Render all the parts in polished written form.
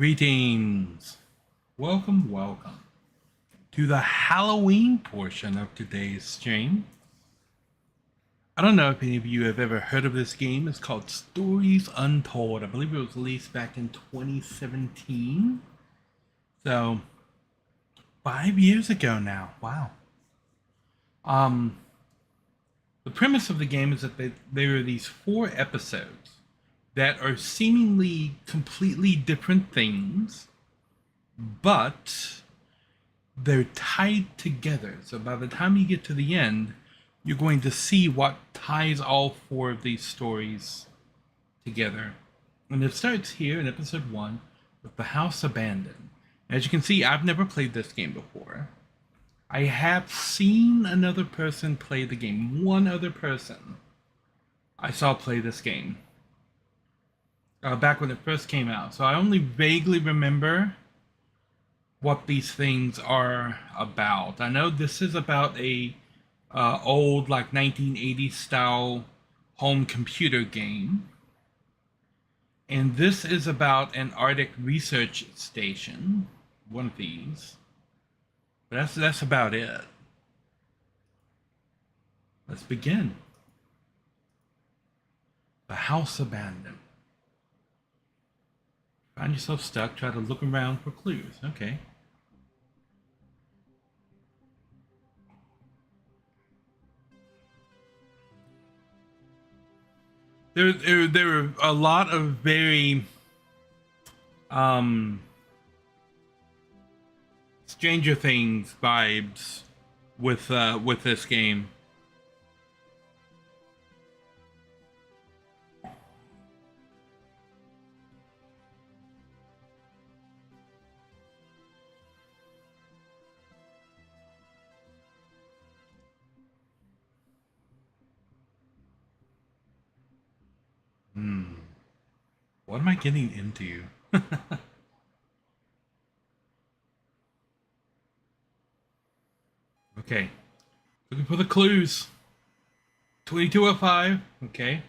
Greetings. Welcome to the Halloween portion of today's stream. I don't know if any of you have ever heard of this game. It's called Stories Untold. I believe it was released back in 2017. So, 5 years ago now. Wow. The premise of the game is that there are these 4 episodes that are seemingly completely different things, but they're tied together. So by the time you get to the end, you're going to see what ties all 4 of these stories together. And it starts here in episode 1 with the house abandoned. As you can see, I've never played this game before. I have seen another person play the game. One other person I saw play this game back when it first came out. So I only vaguely remember what these things are about. I know this is about a old, like 1980s style home computer game, and this is about an Arctic research station. One of these, but that's about it. Let's begin. The house abandoned. Find yourself stuck. Try to look around for clues. Okay. There are a lot of very Stranger Things vibes with this game. What am I getting into? Okay. Looking for the clues. 2205. Okay.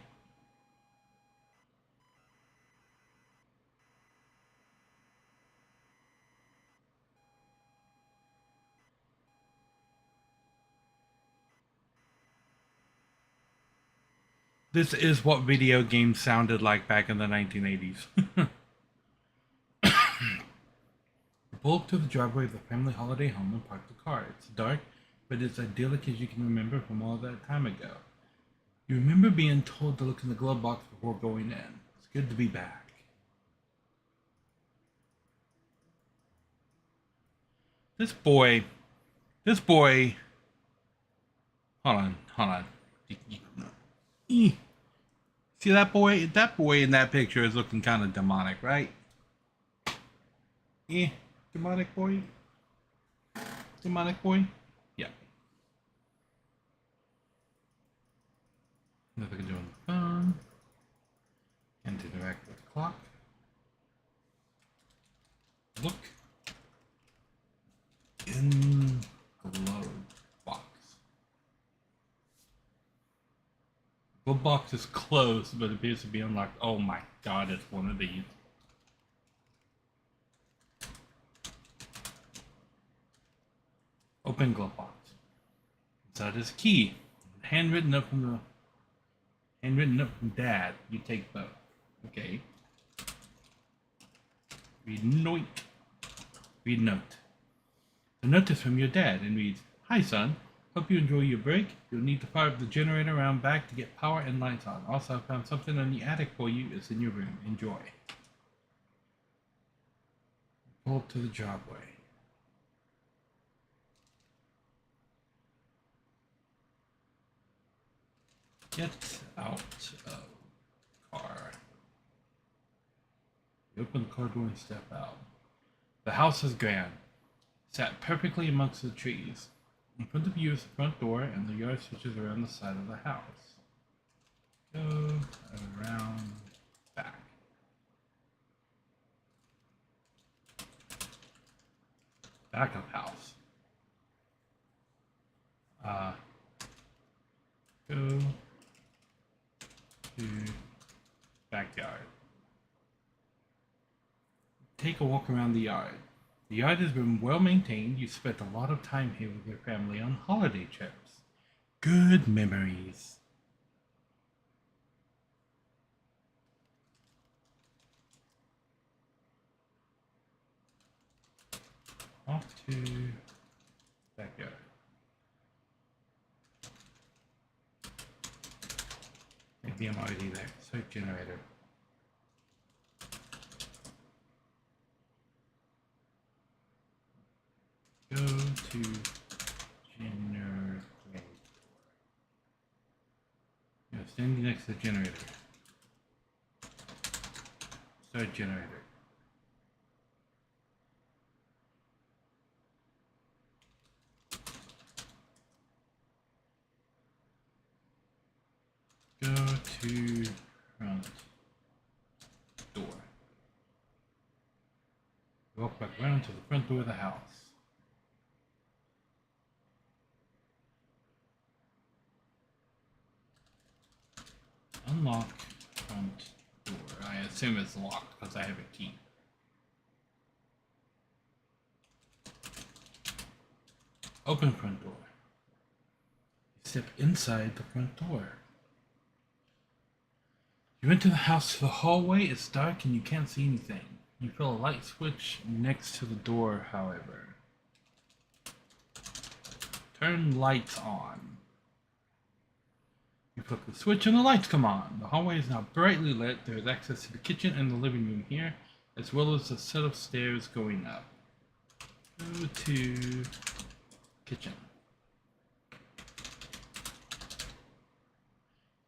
This is what video games sounded like back in the 1980s. Pull up to the driveway of the family holiday home and park the car. It's dark, but it's idyllic as you can remember from all that time ago. You remember being told to look in the glove box before going in. It's good to be back. This boy, hold on. See that boy? That boy in that picture is looking kind of demonic, right? Demonic boy? Demonic boy? Yeah. Nothing to do on the phone. And interact with the clock. Look in glove box. Glove box is closed, but it appears to be unlocked. Oh my god, it's one of these. Open glove box. Inside is a key. Handwritten note from Dad. You take both. Okay. Read note. Read note. The note is from your dad and reads, "Hi son, hope you enjoy your break. You'll need to fire up the generator around back to get power and lights on. Also, I found something in the attic for you. It's in your room. Enjoy." Pull up to the driveway. Get out of car. You open the car door and step out. The house is grand, sat perfectly amongst the trees. In front of you is the front door, and the yard switches around the side of the house. Go around back. Backup house. Go to backyard. take a walk around the yard. The yard has been well maintained. You spent a lot of time here with your family on holiday trips. Good memories. Off to backyard. Maybe I'm already there. Search generator. Go to generator. Yeah, standing next to the generator. Start generator. Go to front door. Walk back around to the front door of the house. Unlock front door. I assume it's locked because I have a key. Open front door. Step inside the front door. You enter the house. The hallway is dark and you can't see anything. You feel a light switch next to the door, however. Turn lights on. You flip the switch and the lights come on. The hallway is now brightly lit. There is access to the kitchen and the living room here, as well as a set of stairs going up. Go to kitchen.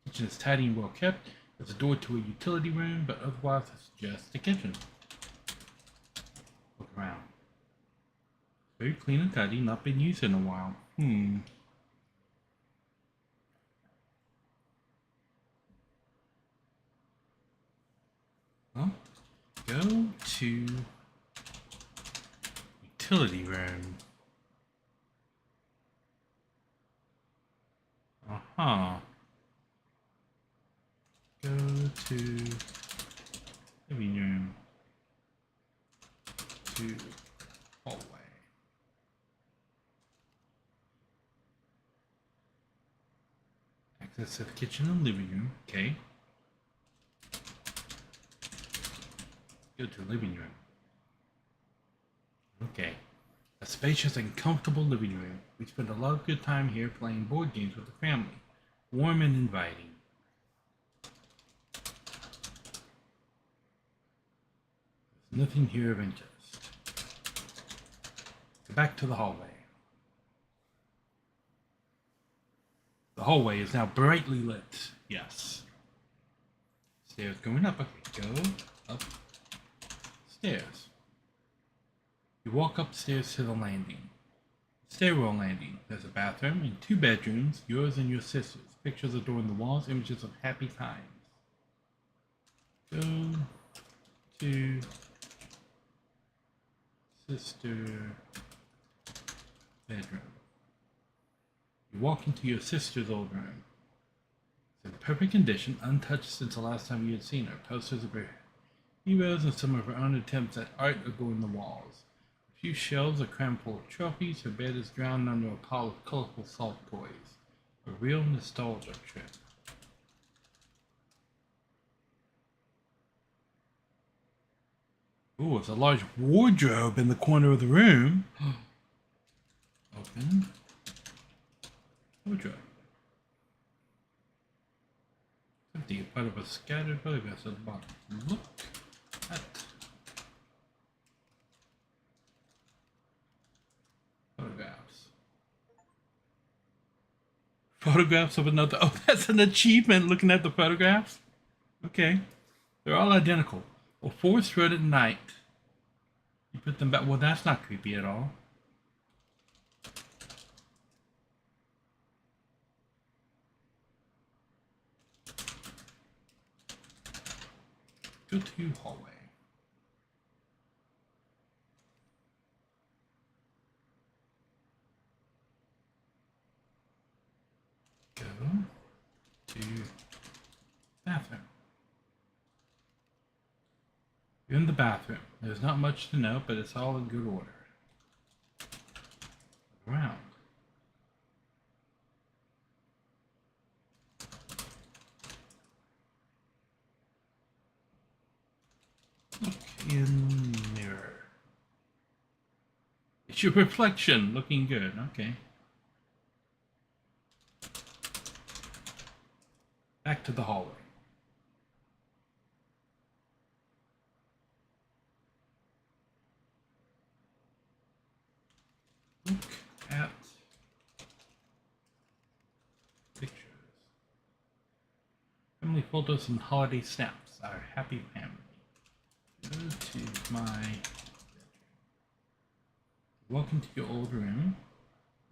Kitchen is tidy and well kept. There's a door to a utility room, but otherwise it's just the kitchen. Look around. Very clean and tidy, not been used in a while. Well, go to utility room. Go to living room. To hallway. Access to the kitchen and living room. Okay. Go to living room. Okay. A spacious and comfortable living room. We spend a lot of good time here playing board games with the family. Warm and inviting. There's nothing here of interest. Go back to the hallway. The hallway is now brightly lit. Yes. Stairs going up. Okay, go up stairs. You walk upstairs to the landing. Stairwell landing. There's a bathroom and 2 bedrooms, yours and your sister's. Pictures adorn the walls, images of happy times. Go to sister bedroom. You walk into your sister's old room. It's in perfect condition, untouched since the last time you had seen her. Posters of her heroes and some of her own attempts at art adorn the walls. A few shelves are crammed full of trophies. Her bed is drowned under a pile of colorful soft toys. A real nostalgia trip. Ooh, it's a large wardrobe in the corner of the room. Open. Wardrobe. Empty. Part of a scattered photographs at the bottom. Look at photographs. Photographs of another. Oh, that's an achievement looking at the photographs? Okay. They're all identical. Well, 4 thread at night. You put them back. Well, that's not creepy at all. Go to hallway. Go to bathroom. You're in the bathroom. There's not much to note, but it's all in good order. Around. Look in the mirror. It's your reflection looking good. Okay. Back to the hallway. Look at pictures. Family photos and holiday snaps. Our happy family. Go to my bedroom. Welcome to your old room.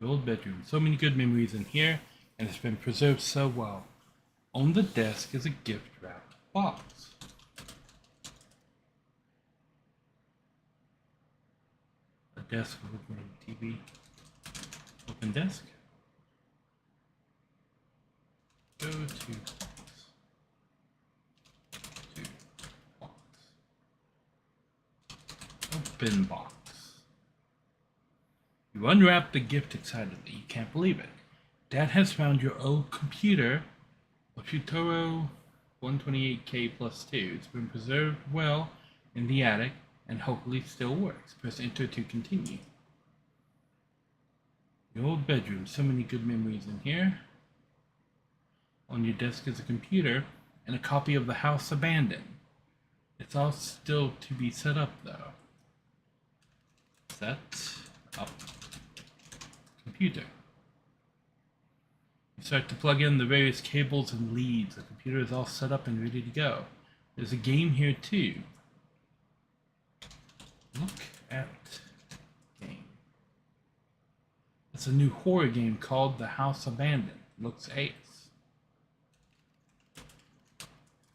Your old bedroom. So many good memories in here, and it's been preserved so well. On the desk is a gift wrapped box. A desk with a TV. Open desk. Go to box. To box. Open box. You unwrap the gift excitedly. You can't believe it. Dad has found your old computer, a Futuro 128K plus 2. It's been preserved well in the attic and hopefully still works. Press enter to continue. Your old bedroom. So many good memories in here. On your desk is a computer and a copy of The House Abandoned. It's all still to be set up though. Set up computer. You start to plug in the various cables and leads. The computer is all set up and ready to go. There's a game here too. Look at game. It's a new horror game called The House Abandoned. Looks ace.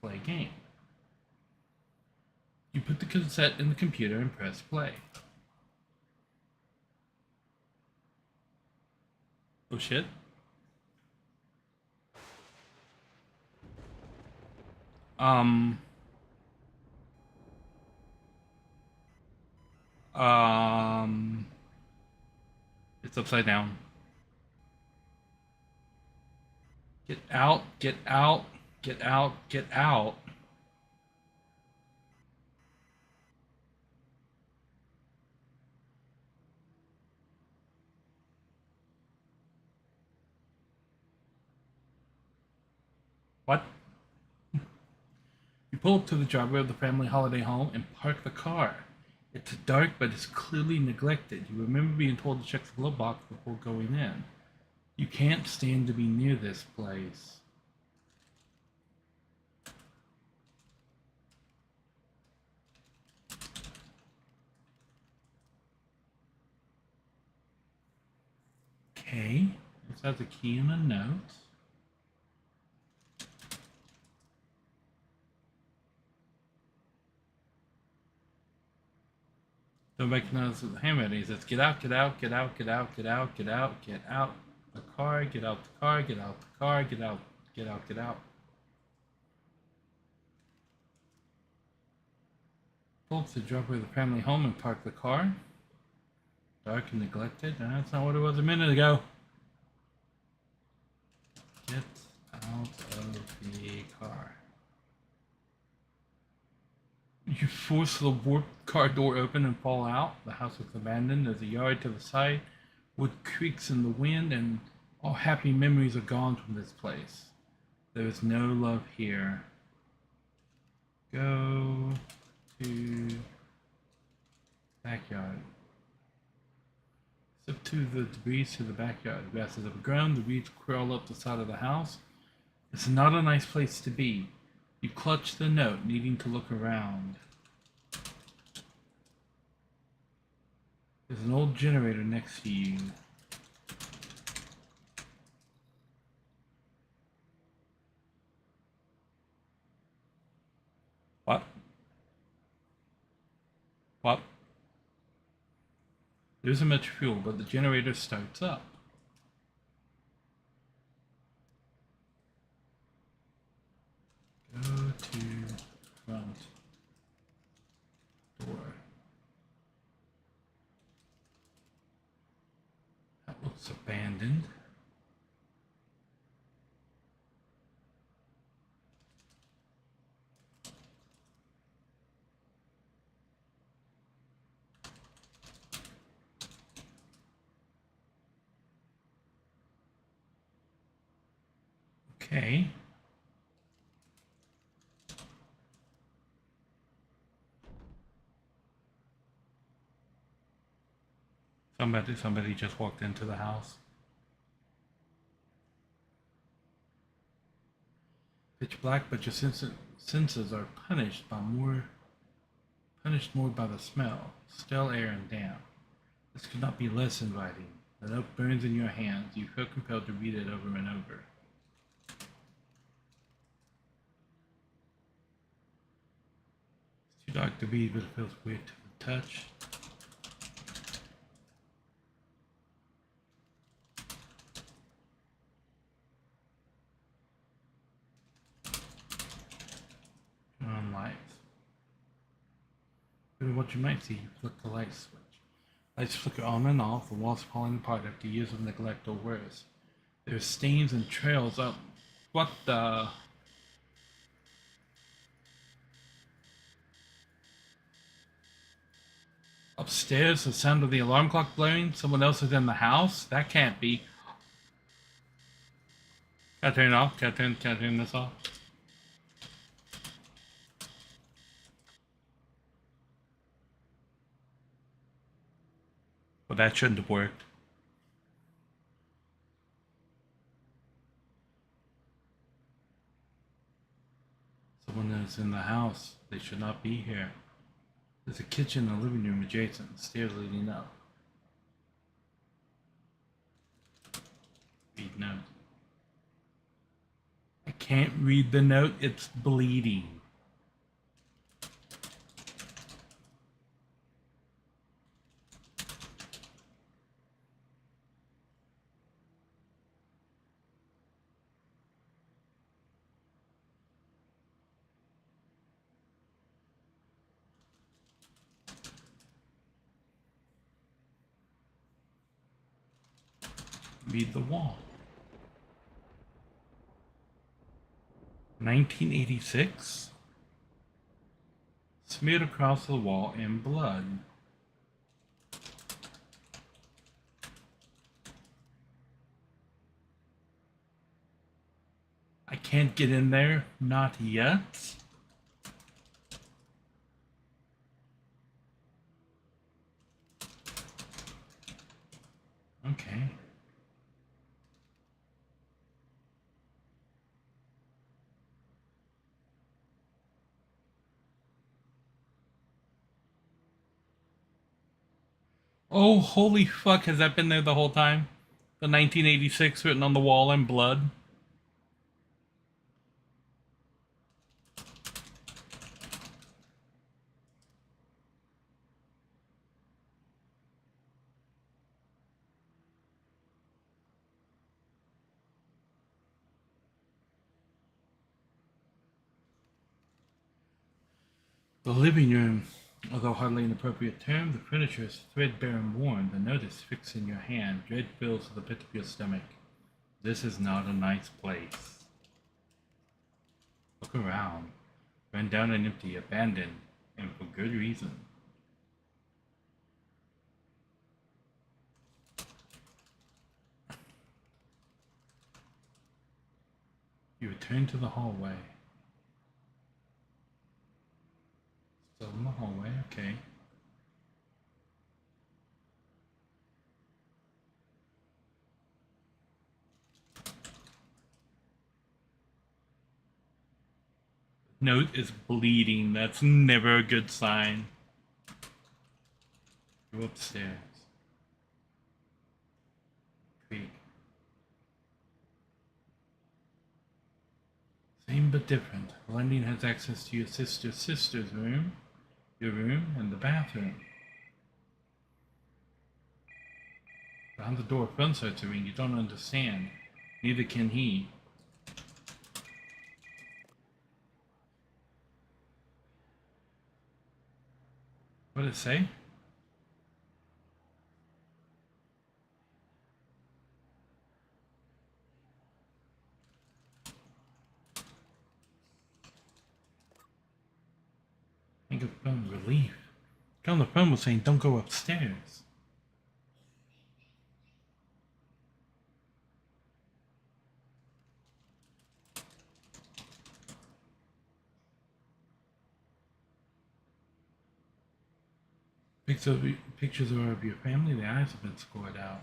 Play game. You put the cassette in the computer and press play. Oh shit. It's upside down. Get out, get out, get out, get out. What? You pull up to the driveway of the family holiday home and park the car. It's dark, but it's clearly neglected. You remember being told to check the glove box before going in. You can't stand to be near this place. Okay, this has a key and a note. Don't recognize the handwriting. It says, get out, get out, get out, get out, get out, get out, get out the car, get out the car, get out the car, get out, get out, get out. Pull up to the driveway of the family home and park the car. Dark and neglected. That's not what it was a minute ago. Get out of the car. You force the warped car door open and fall out. The house is abandoned. There's a yard to the side. Wood creaks in the wind, and all happy memories are gone from this place. There is no love here. Go to backyard. Step to the debris to the backyard. The grass is overgrown. The weeds crawl up the side of the house. It's not a nice place to be. You clutch the note, needing to look around. There's an old generator next to you. What? What? There isn't much fuel, but the generator starts up. Go to front. It's abandoned. Okay. Somebody just walked into the house. Pitch black, but your senses are punished more by the smell, stale air and damp. This could not be less inviting. The note burns in your hands. You feel compelled to read it over and over. It's too dark to read, but it feels weird to the touch. Turn on lights. What you might see, you flick the light switch. Lights flicker on and off, the walls falling apart after years of neglect or worse. There are stains and trails up. What the? Upstairs, the sound of the alarm clock blaring. Someone else is in the house? That can't be. Can I turn it off? Can I turn this off? Well, that shouldn't have worked. Someone is in the house. They should not be here. There's a kitchen and a living room adjacent, stairs leading up. Read note. I can't read the note, it's bleeding. Read the wall. 1986? Smeared across the wall in blood. I can't get in there, not yet. Okay. Oh, holy fuck, has that been there the whole time? The 1986 written on the wall in blood? The living room, although hardly an appropriate term, the furniture is threadbare and worn. The note is fixed in your hand. Dread fills the pit of your stomach. This is not a nice place. Look around. Run down and empty, abandoned, and for good reason. You return to the hallway. Still in the hallway, okay. Note is bleeding. That's never a good sign. Go upstairs. Creak. Same but different. London has access to your sister's room, your room, and the bathroom. Behind the door, phone starts to ring. You don't understand. Neither can he. What did it say? Pick up the phone, relief. The guy on the phone was saying, don't go upstairs. Pictures are of your family, the eyes have been scored out.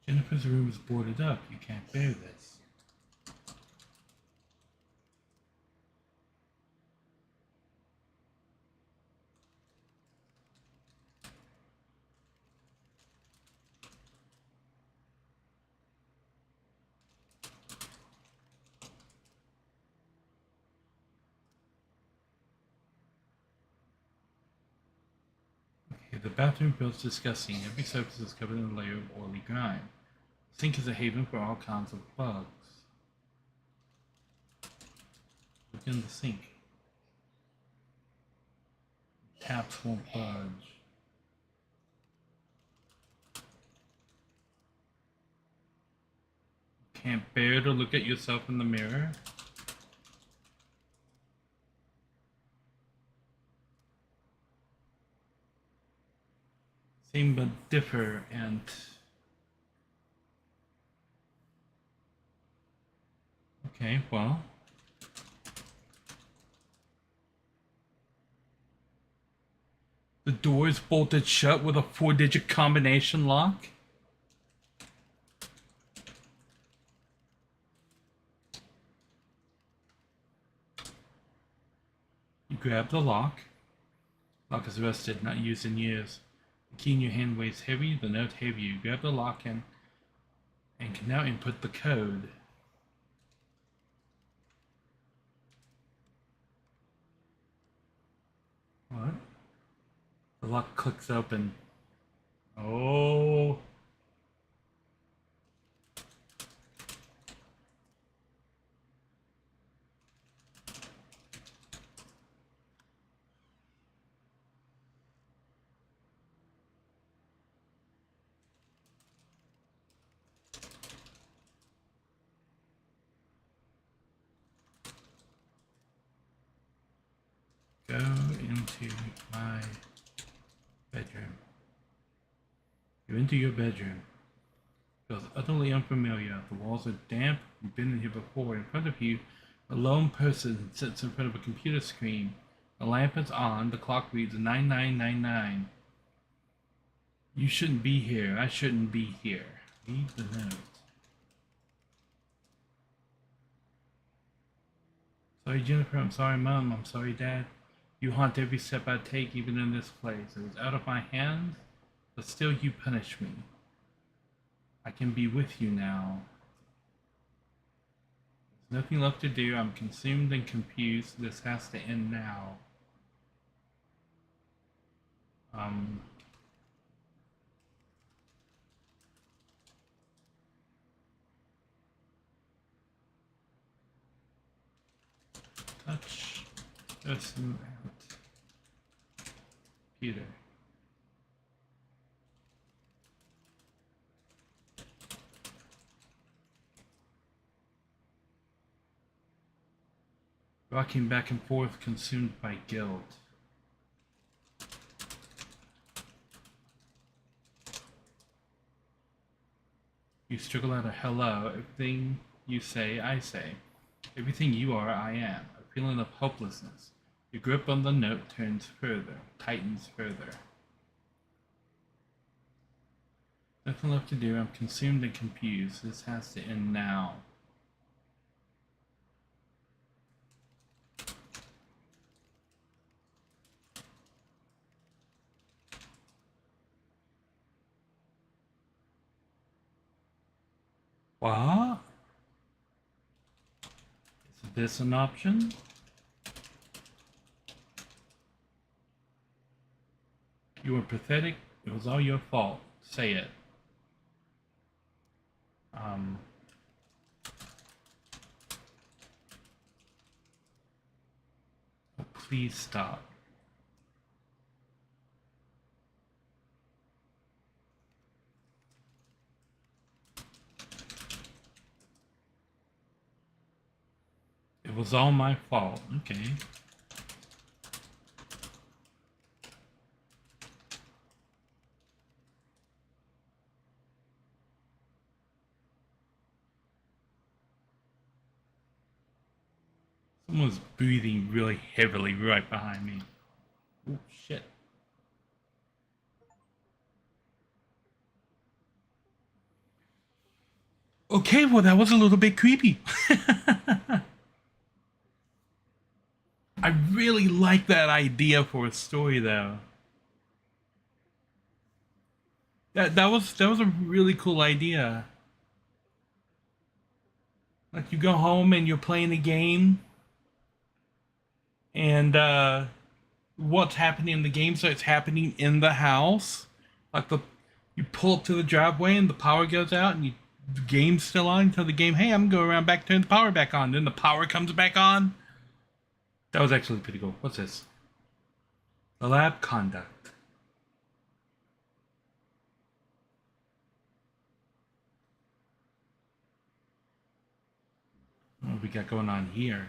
Jennifer's room is boarded up. You can't bear this. The bathroom feels disgusting. Every surface is covered in a layer of oily grime. The sink is a haven for all kinds of bugs. Look in the sink. Taps won't budge. Can't bear to look at yourself in the mirror. Same but differ, and okay, well, the door is bolted shut with a 4-digit combination lock. You grab the lock. Lock is rusted, not used in years. The key in your hand weighs heavy, the note heavy. You grab the lock and can now input the code. What? The lock clicks open. Oh. Go into my bedroom. You're into your bedroom. It feels utterly unfamiliar. The walls are damp. You've been in here before. In front of you, a lone person sits in front of a computer screen. The lamp is on. The clock reads 9999. You shouldn't be here. I shouldn't be here. Read the note. Sorry, Jennifer. I'm sorry, Mom. I'm sorry, Dad. You haunt every step I take, even in this place. It was out of my hands, but still you punish me. I can be with you now. There's nothing left to do. I'm consumed and confused. This has to end now. Touch. Person out. Peter. Rocking back and forth, consumed by guilt. You struggle out a hello. Everything you say, I say. Everything you are, I am. A feeling of hopelessness. Your grip on the note turns further, tightens further. Nothing left to do. I'm consumed and confused. This has to end now. What? Is this an option? You were pathetic. It was all your fault. Say it. Oh, please stop. It was all my fault. Okay. Someone's breathing really heavily right behind me. Oh, shit. Okay, well, that was a little bit creepy. I really like that idea for a story, though. That was a really cool idea. Like you go home and you're playing a game, and what's happening in the game starts happening in the house. Like you pull up to the driveway and the power goes out, and the game's still on. Tell the game, "Hey, I'm gonna go around back, turn the power back on." Then the power comes back on. That was actually pretty cool. What's this? The lab conduct. What we got going on here?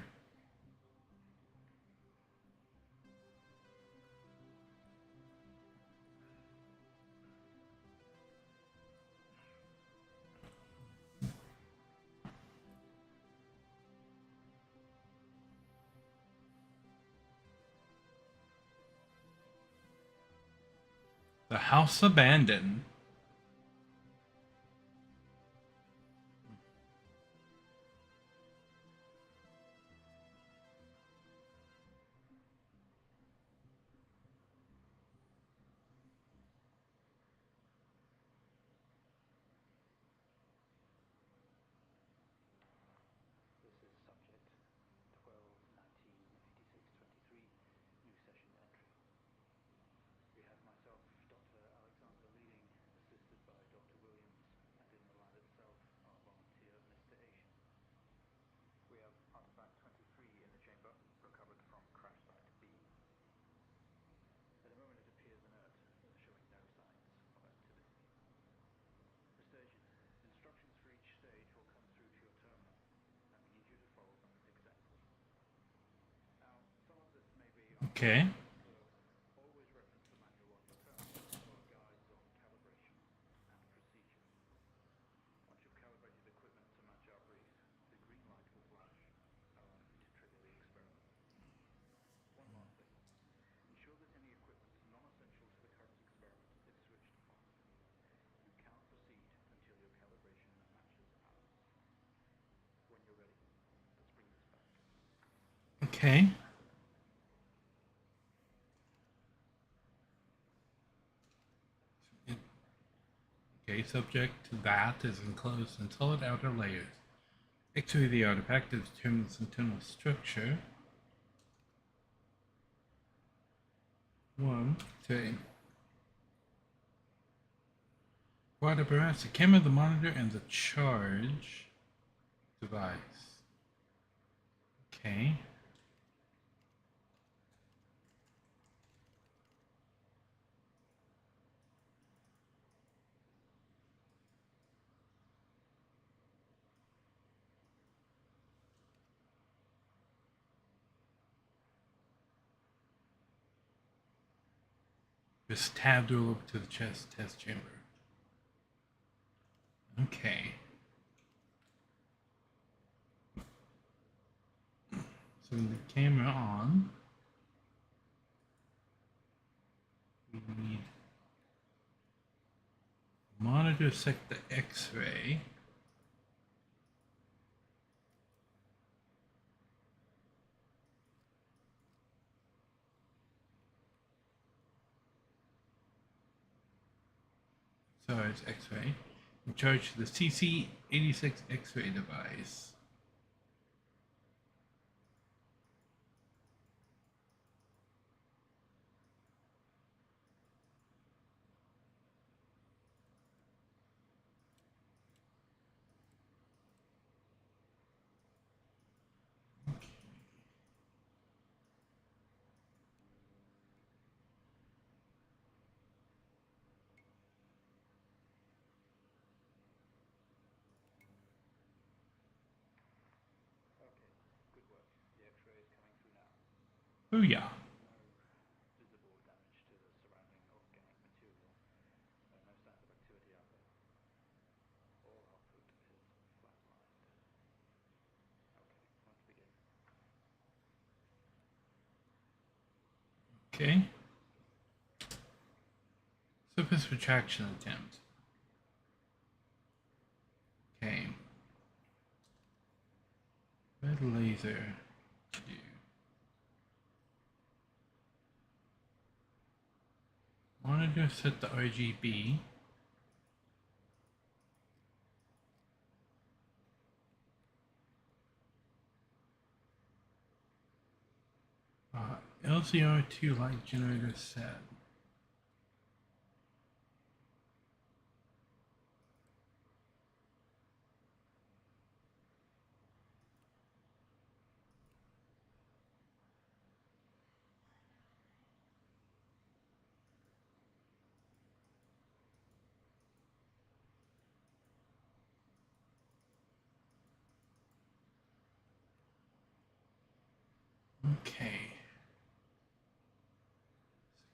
The house abandoned. Okay. Okay. Okay, subject to that is enclosed in solid outer layers. X-ray the artifact to determine its internal structure. 1, 2. What apparatus? The camera, the monitor, and the charge device. Okay. Just tabbed her over to the chest test chamber. Okay. So with the camera on, we need monitor set the X-ray. Sorry, it's X-ray. In charge of the CC86 X-ray device. Booyah. Visible damage to the surrounding organic material. No signs of activity out there. All output is flatlined. Okay, let's begin. Okay. Surface retraction attempt. Okay. Red laser. Monitor set to RGB. LCR2 light generator set. Okay.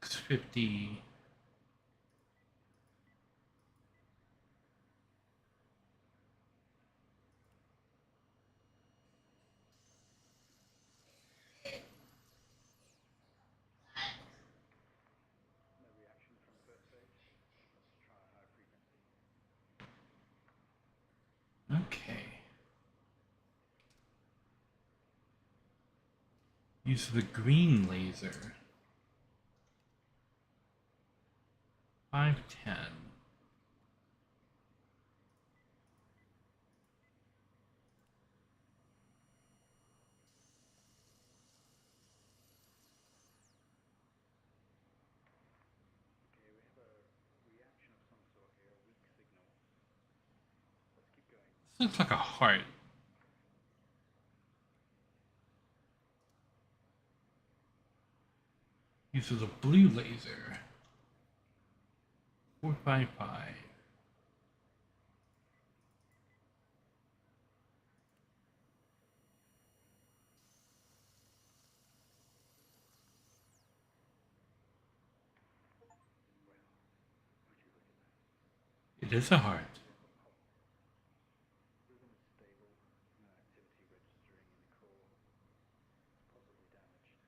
650. No reaction from first stage. Let's try high frequency. Okay. Use the green laser. 510. Okay, we have a reaction of some sort here, a weak signal. Let's keep going. This looks like a heart. Uses a blue laser. 455. Well, would you look at that? It is a heart. Rhythm is stable, no activity registering in the core. It's possibly damaged.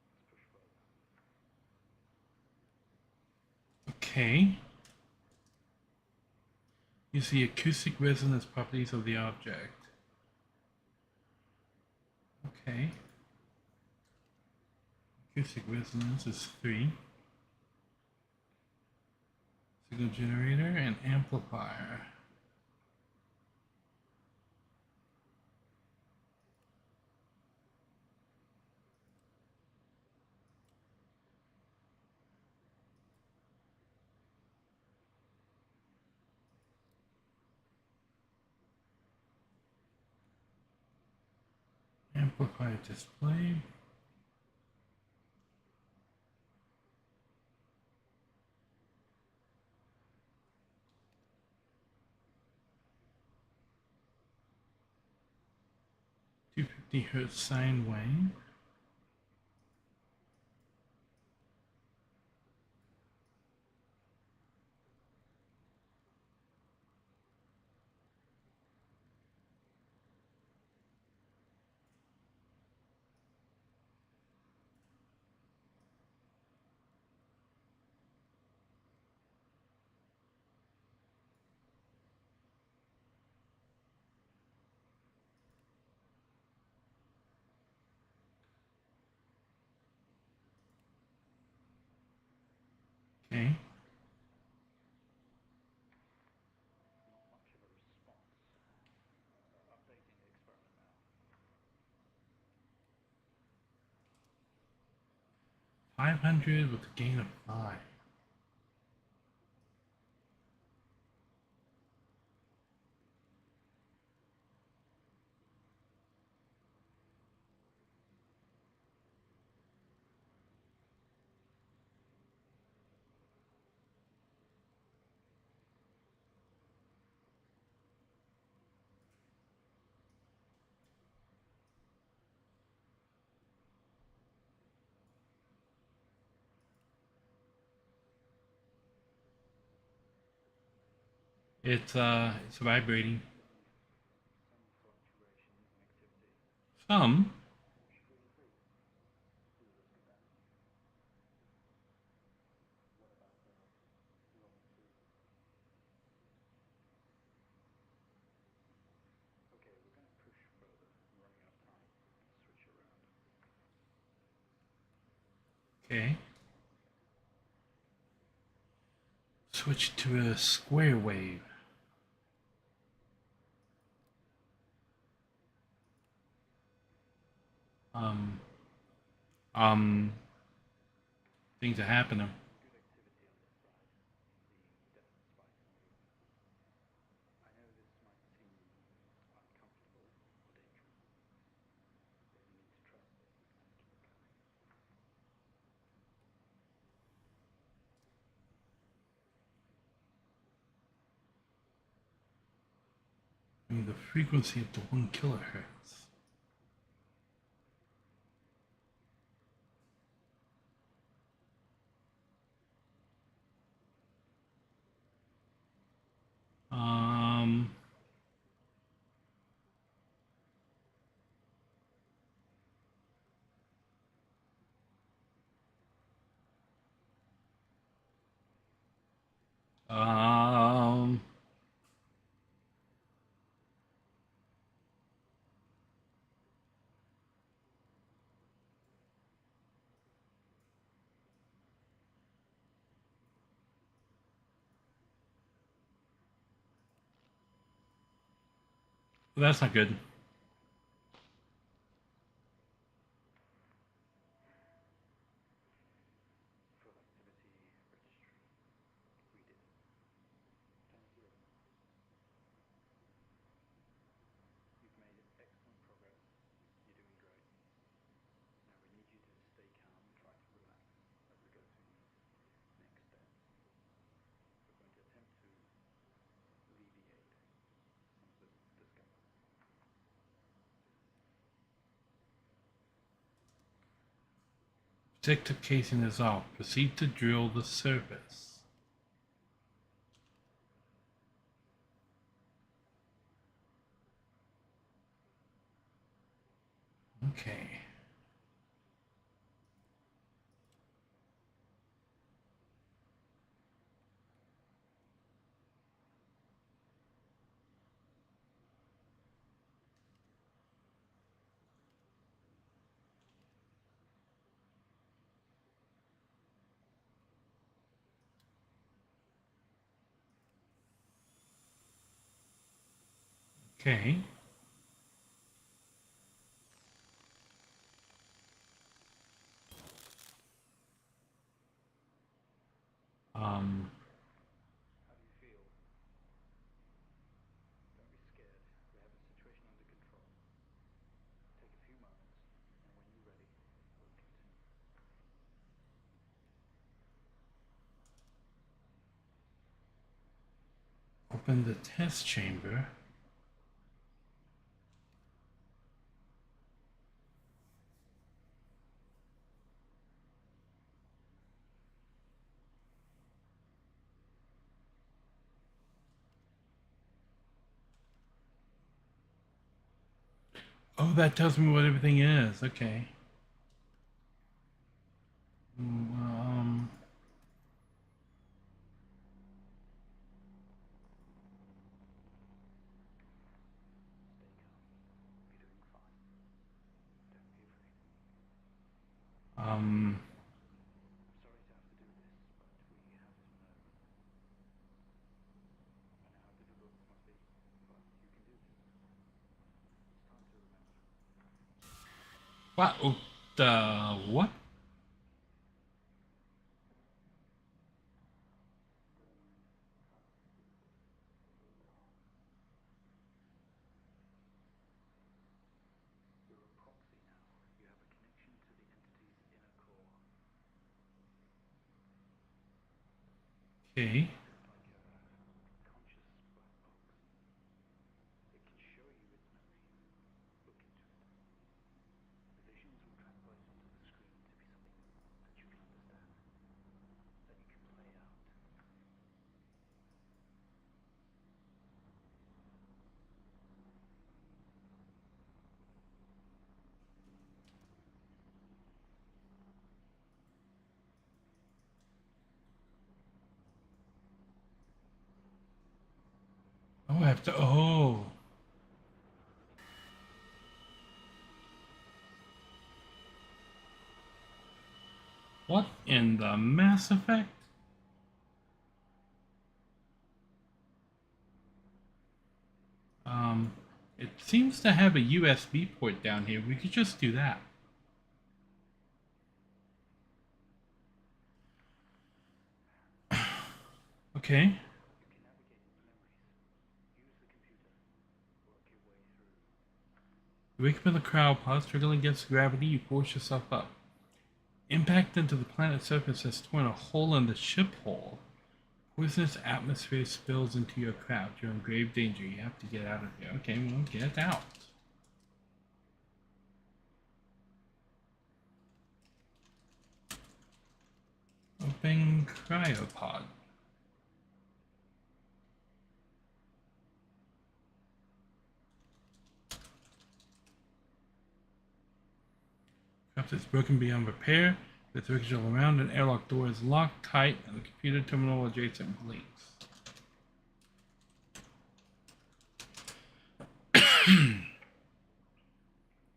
Let's push further. Okay. Use the acoustic resonance properties of the object. Okay. Acoustic resonance is 3. Signal generator and amplifier. Amplifier display. .250 Hz sine wave. Okay. Not much of a response. Updating the experiment now. 500 with a gain of 5. It's vibrating. some fluctuation in activity. Some. She feels asleep. To the risk of damage. What about the long sleep? Okay, we're going to push further. I'm running out of time. Switch around. Okay. Switch to a square wave. Um, um, things are happening. Good activity on this side. Seeing definite spikes in movement. I know this might seem uncomfortable or dangerous, but you need to trust this and keep going. I mean, the frequency up to 1 kilohertz. Um, um, that's not good. Full activity registry. We did it. Thank you. You've made excellent progress. You're doing great. Now we need you to stay calm and try to relax as we go through these next steps. We're going to attempt to alleviate some of the discomfort. Protective casing is off. Proceed to drill the surface. Okay. Okay. Um, How do you feel? Don't be scared. We have the situation under control. Take a few moments, and when you're ready, we'll continue. open the test chamber. Oh, that tells me what everything is. Okay. Um, Stay calm. You're doing fine. Don't be afraid. um, I'm sorry to have to do this, but we have to know. I know how difficult this must be, but you can do this. It's time to remember. what? Oh, the what? You're a proxy now. You have a connection to the entity's inner core. Okay. It's like a conscious black box. It can show you its memories. Look into it. The visions will translate onto the screen to be something that you can understand, that you can play out. I have to. Oh. What in the Mass Effect? It seems to have a USB port down here. We could just do that. Okay. You can navigate its memories. Use the computer. Work your way through. You wake up in the crowd, pause struggling against gravity, you force yourself up. Impact into the planet's surface has torn a hole in the ship hull. Poisonous atmosphere spills into your craft. You're in grave danger. You have to get out of here. Okay, well, get out. Open cryopod. Craft is broken beyond repair. With wreckage all around, an airlock door is locked tight, and the computer terminal adjacent blinks.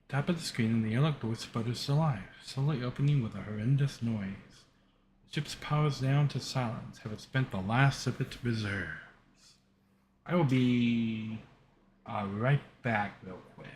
Top of the screen, and the airlock door sputters to life, slowly opening with a horrendous noise. The ship's powers down to silence, having spent the last of its reserves. I will be right back real quick.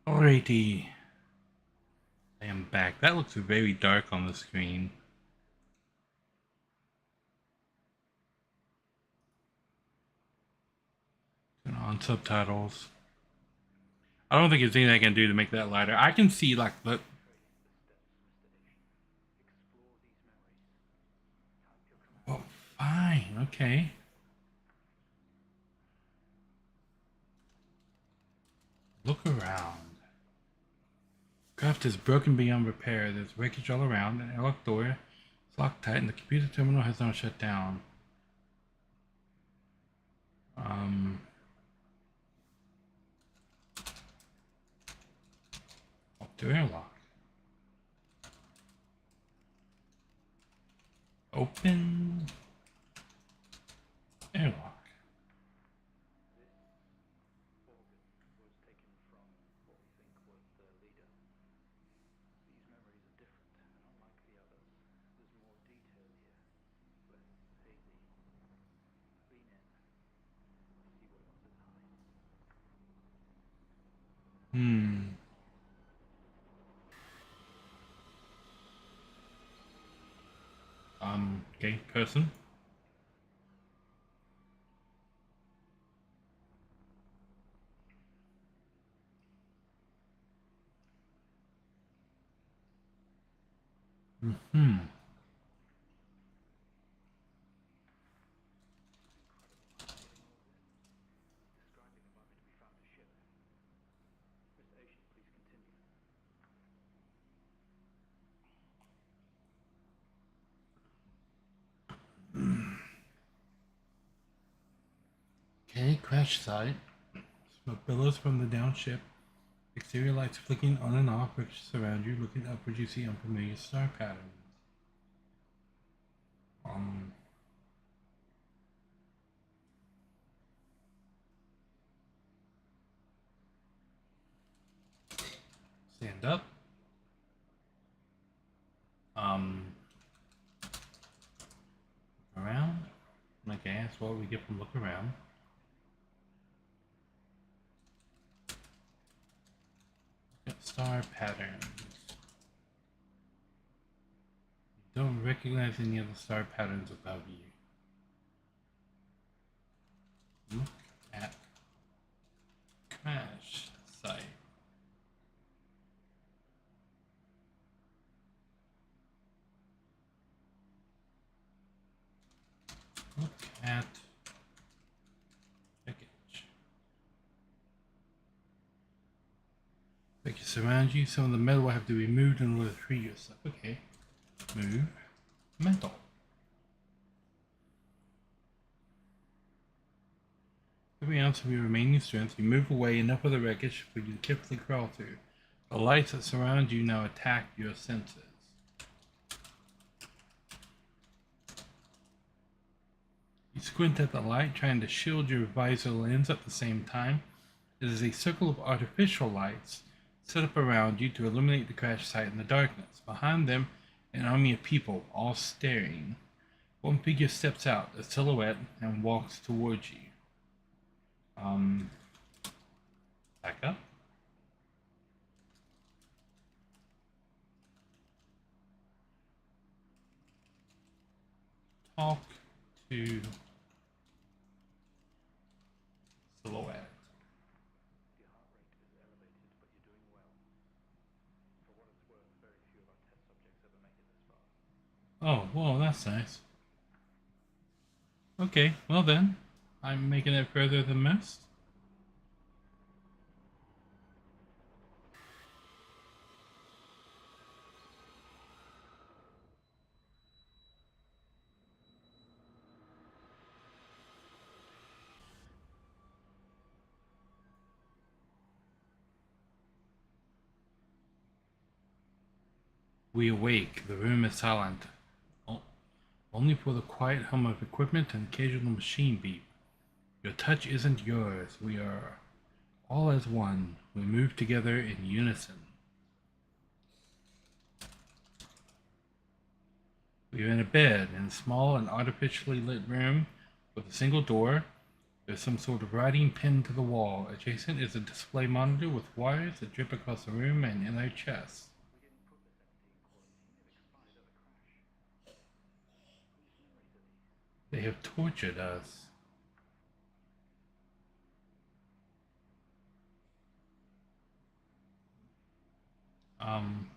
Alrighty. I am back. That looks very dark on the screen. Turn on subtitles. I don't think there's anything I can do to make that lighter. I can see like the. Oh, fine. Okay. Look around. Craft is broken beyond repair. There's wreckage all around. An airlock door is locked tight, and the computer terminal has not shut down. Up to airlock. Open. Hmm. Okay, person. Hmm. Describing the moment we found a ship. Mr. Asian, please continue. Okay, crash site. Smoke billows from the down ship. Exterior lights flicking on and off. Wreckage around you. Looking upward, you see unfamiliar star patterns. Um. Stand up. Um. Around. Okay, that's what we get from look around. Star patterns. You don't recognize any of the star patterns above you. Look at crash site. Look at wreckage. Wreckage surrounds you. Some of the metal will have to be moved in order to free yourself. Okay. Move metal. Every ounce of your remaining strength, you move away enough of the wreckage for you to carefully crawl through. The lights that surround you now attack your senses. You squint at the light, trying to shield your visor lens at the same time. It is a circle of artificial lights set up around you to illuminate the crash site in the darkness. Behind them, an army of people, all staring. One figure steps out, a silhouette, and walks towards you. Back up. Talk to silhouette. Your heart rate is elevated, but you're doing well. For what it's worth, very few of our test subjects ever make it this far. Oh, well, that's nice. Okay, well then, I'm making it further than most. We awake. The room is silent. Only for the quiet hum of equipment and occasional machine beep. Your touch isn't yours. We are all as one. We move together in unison. We are in a bed in a small and artificially lit room with a single door. There's some sort of writing pinned to the wall. Adjacent is a display monitor with wires that drip across the room and in our chests. We didn't put this entity in quarantine. It expired at the crash. Whose memories are these? They have tortured us. Um,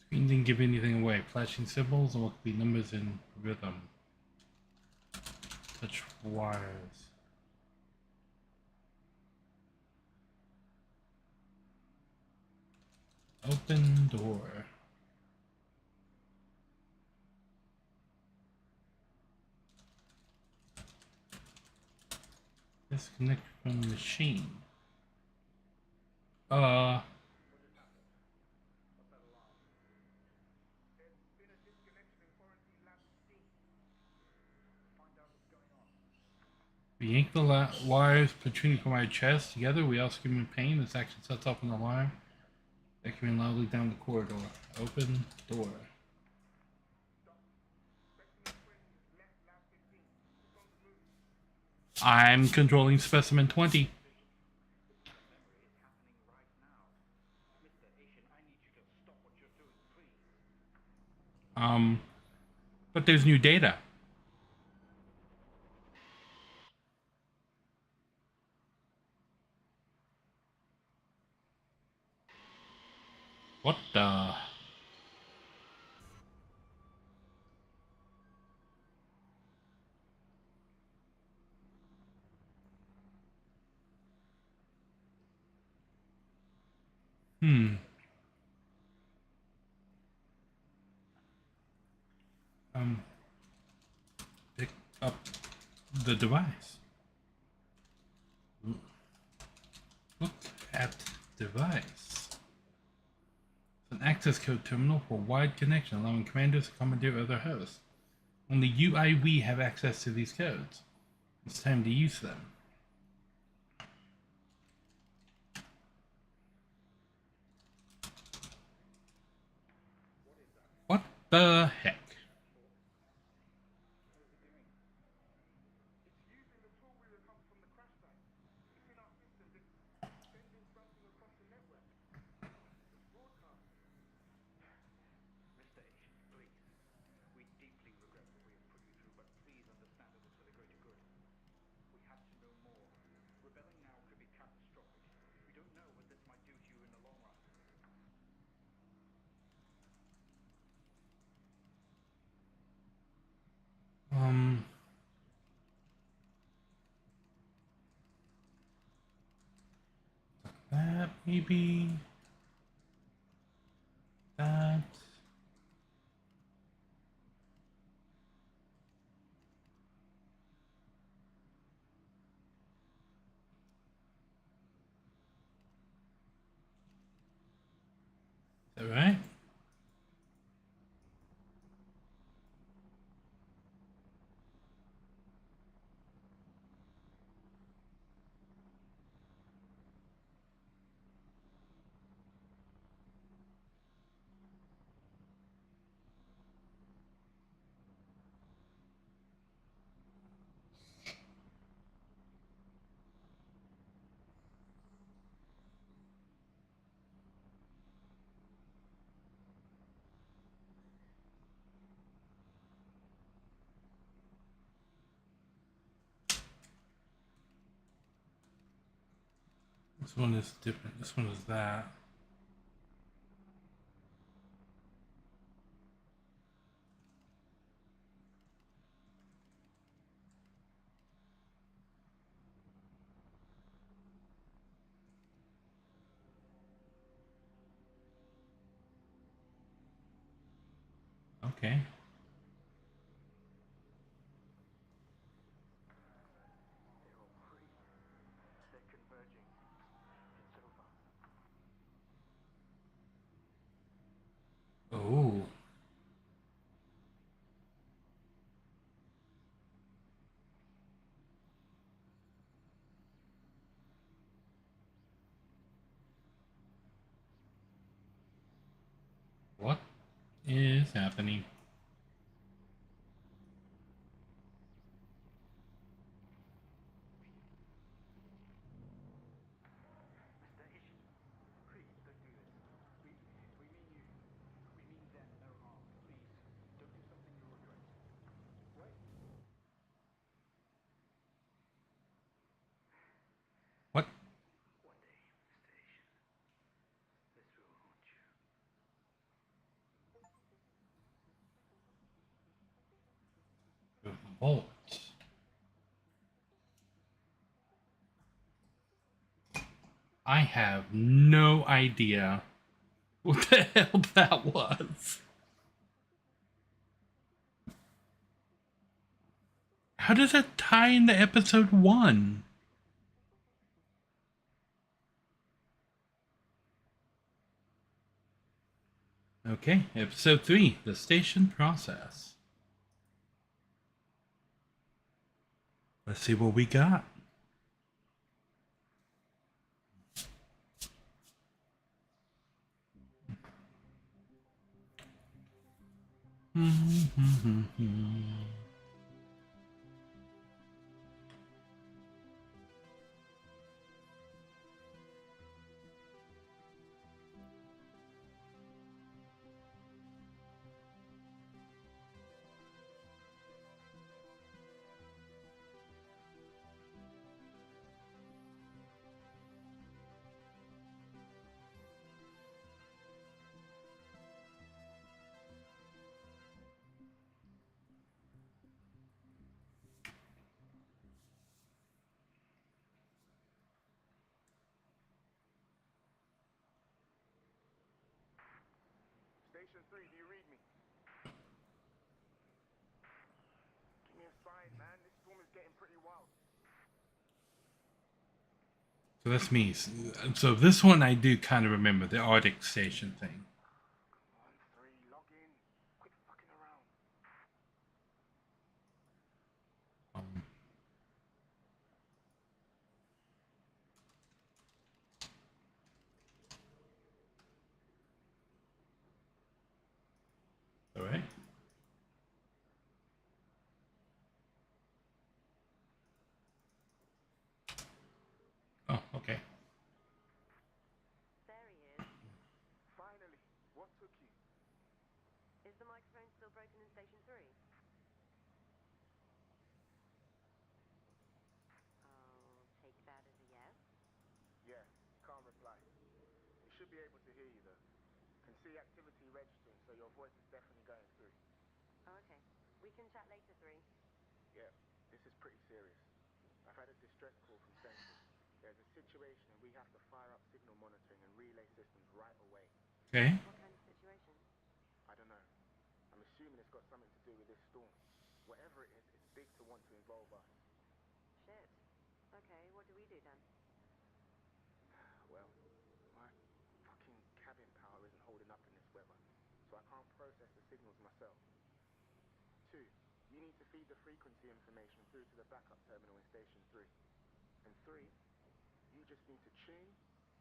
Screen didn't give anything away. Flashing symbols and what could be numbers in rhythm. Touch wires. Open door. Disconnect from machine. What just happened? What's that alarm? There's been a disconnection in quarantine lab C. Find out what's going on. We yank the wires protruding from our chest. Together, we all scream in pain. This action sets off an alarm, echoing loudly down the corridor. Open door. Stop. Specimen 20 I'm controlling specimen 20. Memory is happening right now. Mr. Asian, I need you to stop what you're doing, please. But there's new data. What the? Hmm. Pick up the device. Look at device. It's an access code terminal for wide connection, allowing commanders to commandeer other hosts. Only UIW have access to these codes. It's time to use them. What the heck? It's using the tool we recovered from the crash site. It's in our systems. It's sending something across the network. It's broadcasting. Mr. Asian, please. We deeply regret what we have put you through, but please understand it was for the greater good. We had to know more. Rebelling now could be catastrophic. We don't know what this might do to you in the long run. That maybe. That. Is that right? This one is different. This one is that. Okay. They're all free. They're converging. It's over. Oh. What is happening? Mr. Asian, please don't do this. We mean you. We mean them no harm. Please, don't do something you'll regret. Wait. What? One day, Mr. Asian, this will haunt you. Revolt. I have no idea what the hell that was. How does that tie into episode 1? Okay, episode 3, the station process. Let's see what we got. Station 3, do you read me? Give me a sign, man. This storm is getting pretty wild. So that's me. So this one I do kind of remember, the Arctic station thing. Come on, 3, log in. Quit fucking around. Um, all right. Oh, okay. There he is. Finally, what took you? Is the microphone still broken in Station 3? I'll take that as a yes. Yeah, can't reply. You should be able to hear you though. Can see activity registering, so your voice is definitely going through. Oh, okay. We can chat later, 3. Yeah, this is pretty serious. I've had a distress call from Central. There's a situation and we have to fire up signal monitoring and relay systems right away. Okay. What kind of situation? I don't know. I'm assuming it's got something to do with this storm. Whatever it is, it's big to want to involve us. Shit. Okay, what do we do then? Well, my fucking cabin power isn't holding up in this weather, so I can't process the signals myself. 2, you need to feed the frequency information through to the backup terminal in Station 3. And 3, you just need to tune,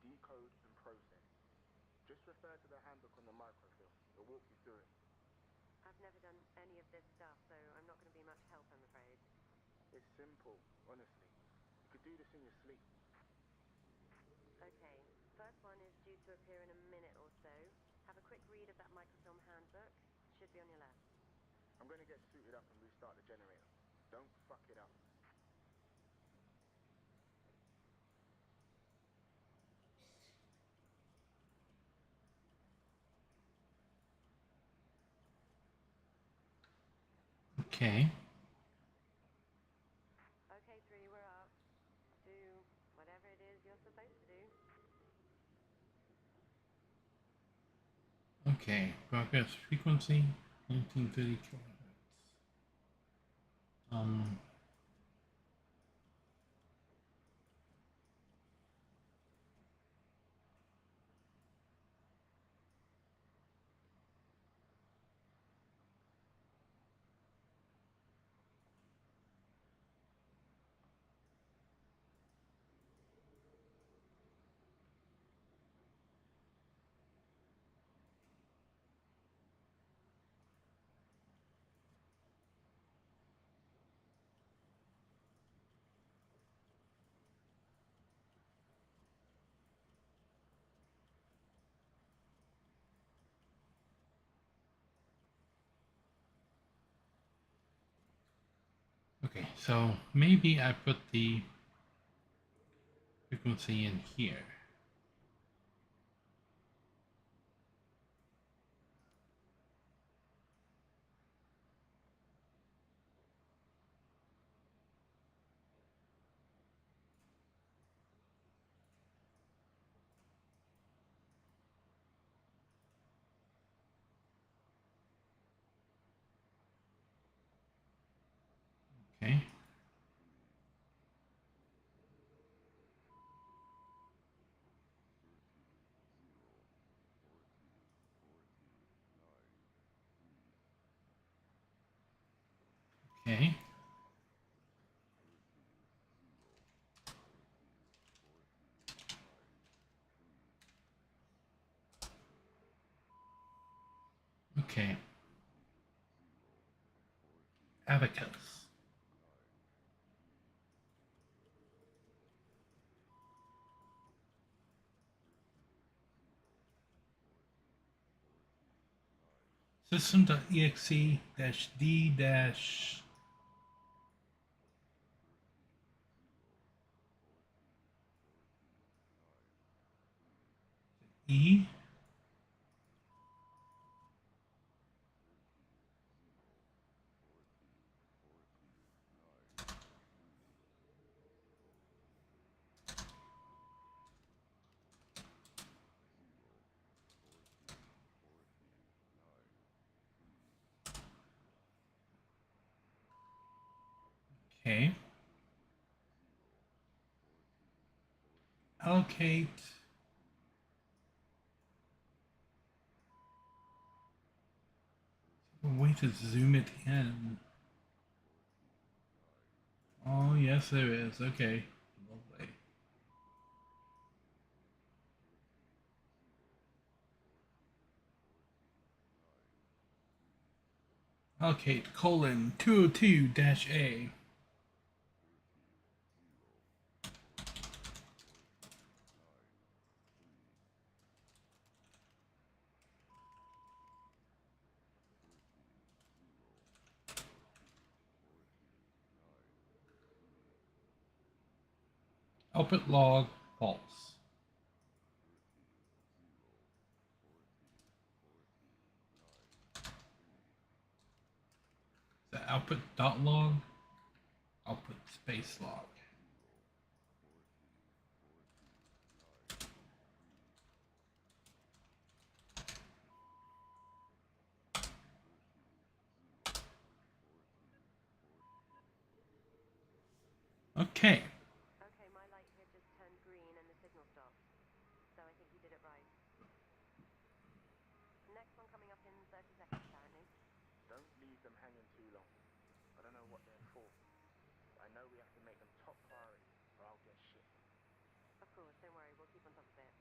decode, and process. Just refer to the handbook on the microfilm. It'll walk you through it. I've never done any of this stuff, so I'm not going to be much help, I'm afraid. It's simple, honestly. You could do this in your sleep. Okay, first one is due to appear in a minute or so. Have a quick read of that microfilm handbook. Should be on your left. I'm going to get suited up and restart the generator. Don't fuck it up. Okay. Okay, 3, we're up. Do whatever it is you're supposed to do. Okay. Broadcast frequency 1930 kilohertz. Okay, so maybe I put the frequency in here. Okay. Okay. Okay. Abacus. System.exe-d- E. Okay. Allocate. A way to zoom it in. Oh, yes, there is. Okay. Lovely. Allocate colon 202-A. Output log false. The output dot log, output space log. Okay. Okay, my light here just turned green and the signal stopped. So I think you did it right. Next one coming up in 30 seconds, apparently. Don't leave them hanging too long. I don't know what they're for, but I know we have to make them top priority or I'll get shit. Of course, don't worry, we'll keep on top of it.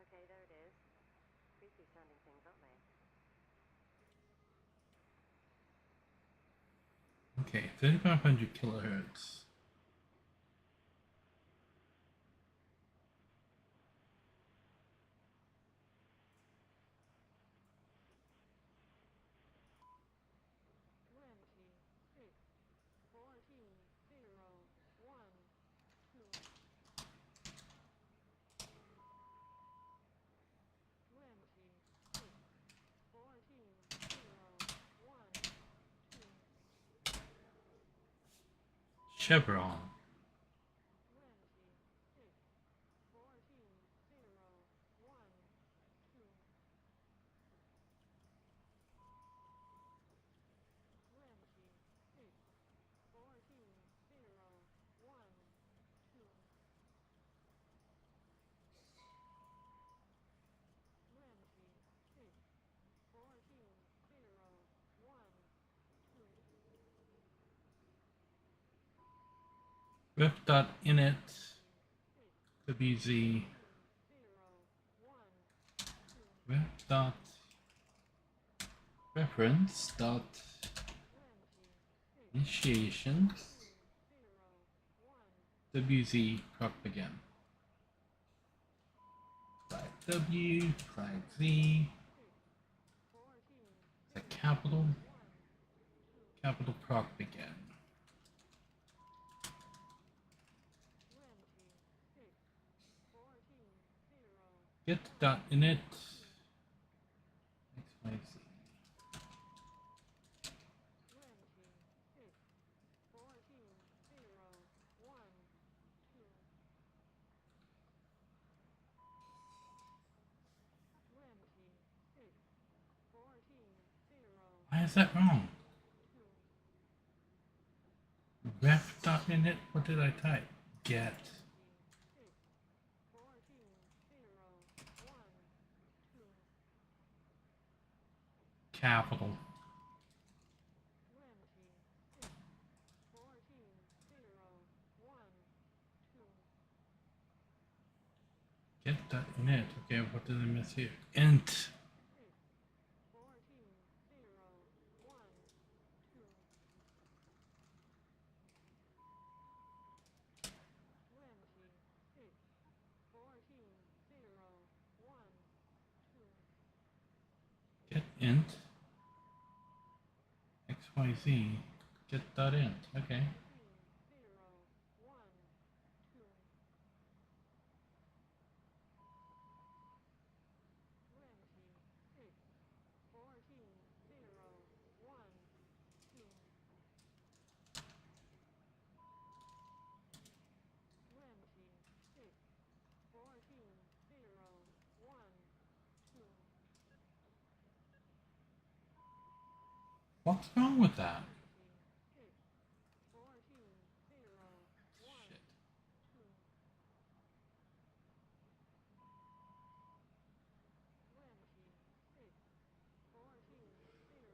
Okay, there it is. Creepy sounding things, aren't they? Okay, 3500 kilohertz. Chevron. Ref.init WZ ref dot reference dot initiations WZ proc begin. Flag W, flag Z, the capital proc begin. Get dot init XYZ. Why is that wrong? Ref.init, what did I type? Get. Capital. Get.init. Okay, what did I miss here? Int. Get int. XYZ. Get.int. Okay. What's wrong with that?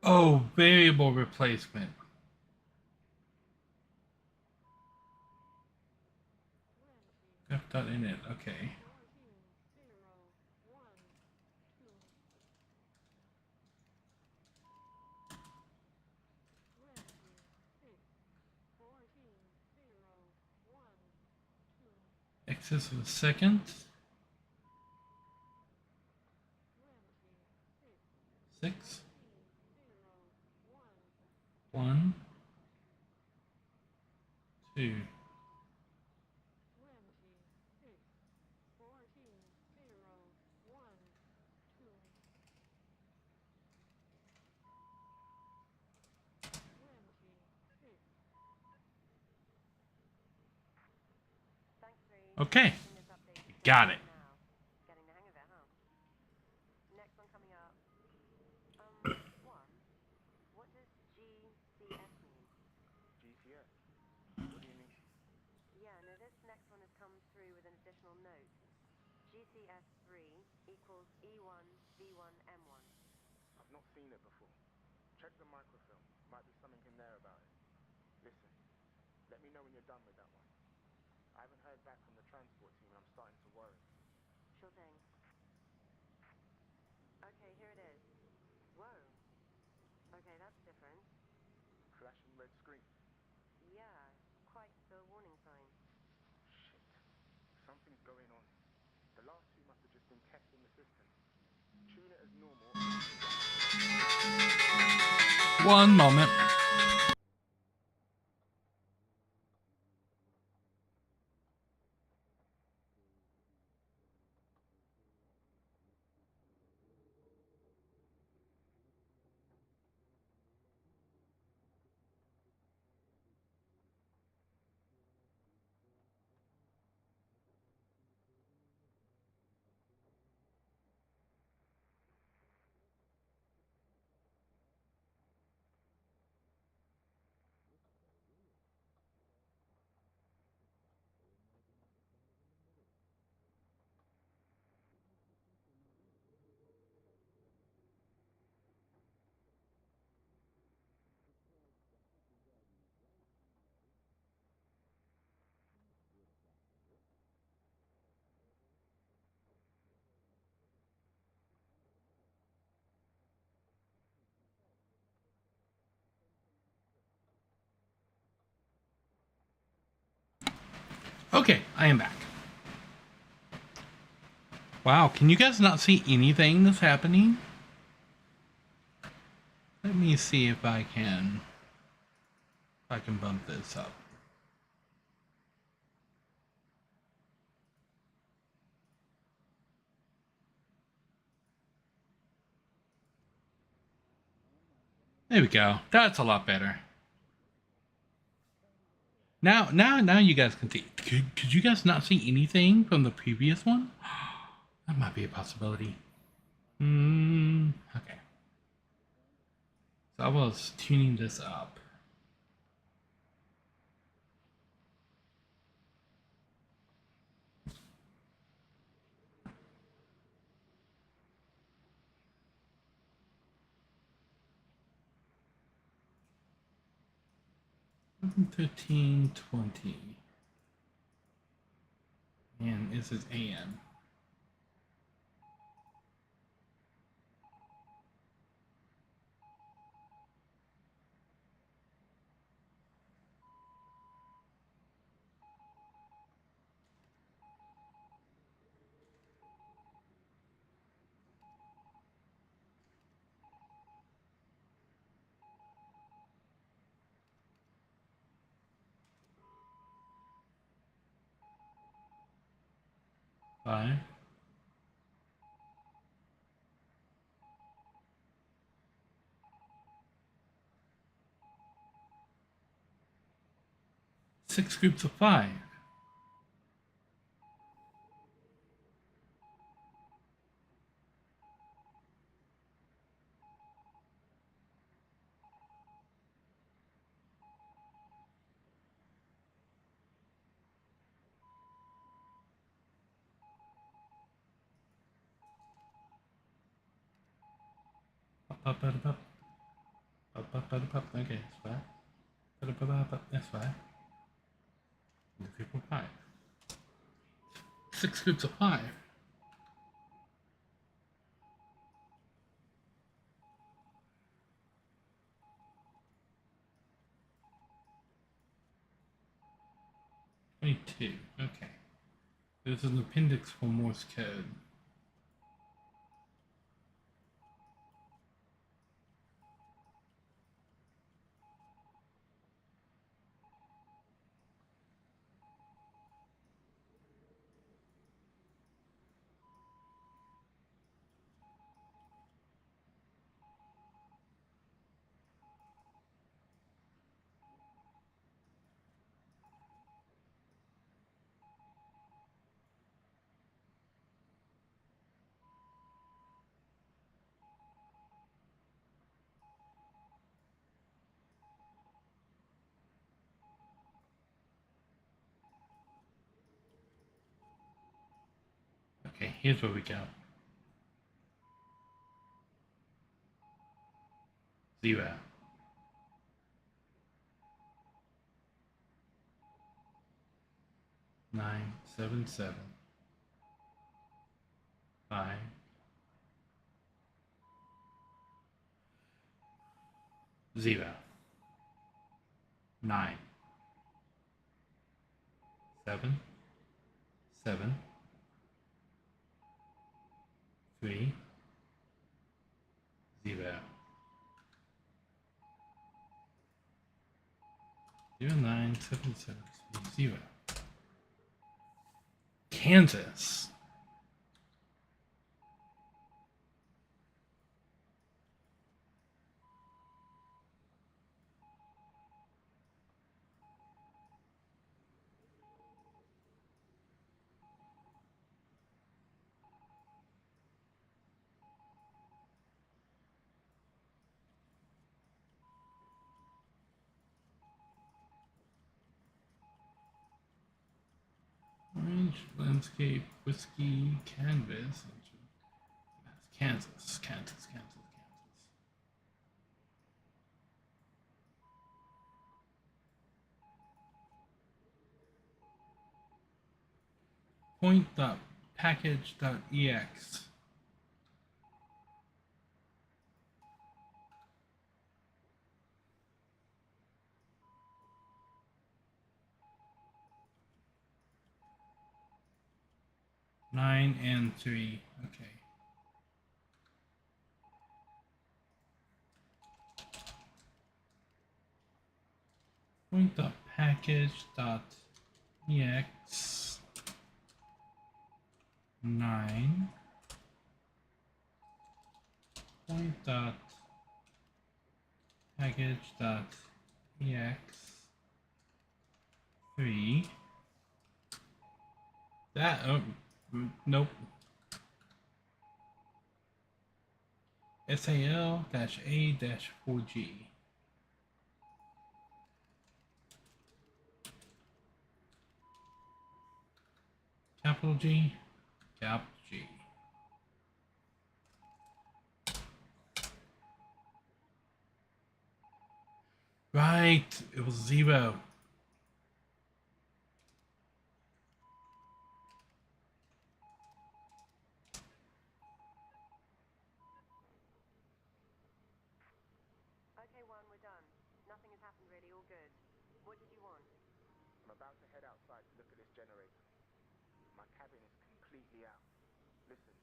Oh, variable replacement. F.init, okay. Excess of a second. 6. 1. 2. Thanks, Reed. Okay, Getting this update to got it. now. Getting the hang of it, huh? Next one coming up. One. What does GCS mean? GCS? What do you mean? Yeah, no, this next one has come through with an additional note. GCS3 equals E1 V1 M1. I've not seen it before. Check the microfilm. Might be something in there about it. Listen, let me know when you're done with that one. I haven't heard back from the transport team and I'm starting to worry. Sure thing. Okay, here it is. Whoa. Okay, that's different. Flashing red screen. Yeah, quite the warning sign. Shit. Something's going on. The last two must have just been testing the system. Tune it as normal and I'll see what happens. One moment. Okay, I am back. Wow, can you guys not see anything that's happening? Let me see if I can bump this up. There we go. That's a lot better. Now you guys can see. Could you guys not see anything from the previous one? That might be a possibility. Okay. So I was tuning this up. $15.20. And this is AM. Five. 6 groups of 5. Up, up, up, up. Okay, that's fine. That's fine. The group of 5. 6 groups of 5.22. Okay. There's an appendix for Morse code. Okay, here's where we go. 0. 9, 7, 7. 5. 0. 9. 7. 7. 3. 0. 0, 9, 7, 7, 3, 0. Kansas. Orange, landscape, whiskey, canvas. Kansas, Kansas, Kansas, Kansas. Point.package.ex. Nine and 3. Okay. Point.package.ex 9. Point.package.ex 3. That nope. SAL-A-4G. Capital G, capital G. Right, it was 0. Okay, one, we're done. Nothing has happened really, all good. What did you want? I'm about to head outside to look at this generator. My cabin is completely out. Listen,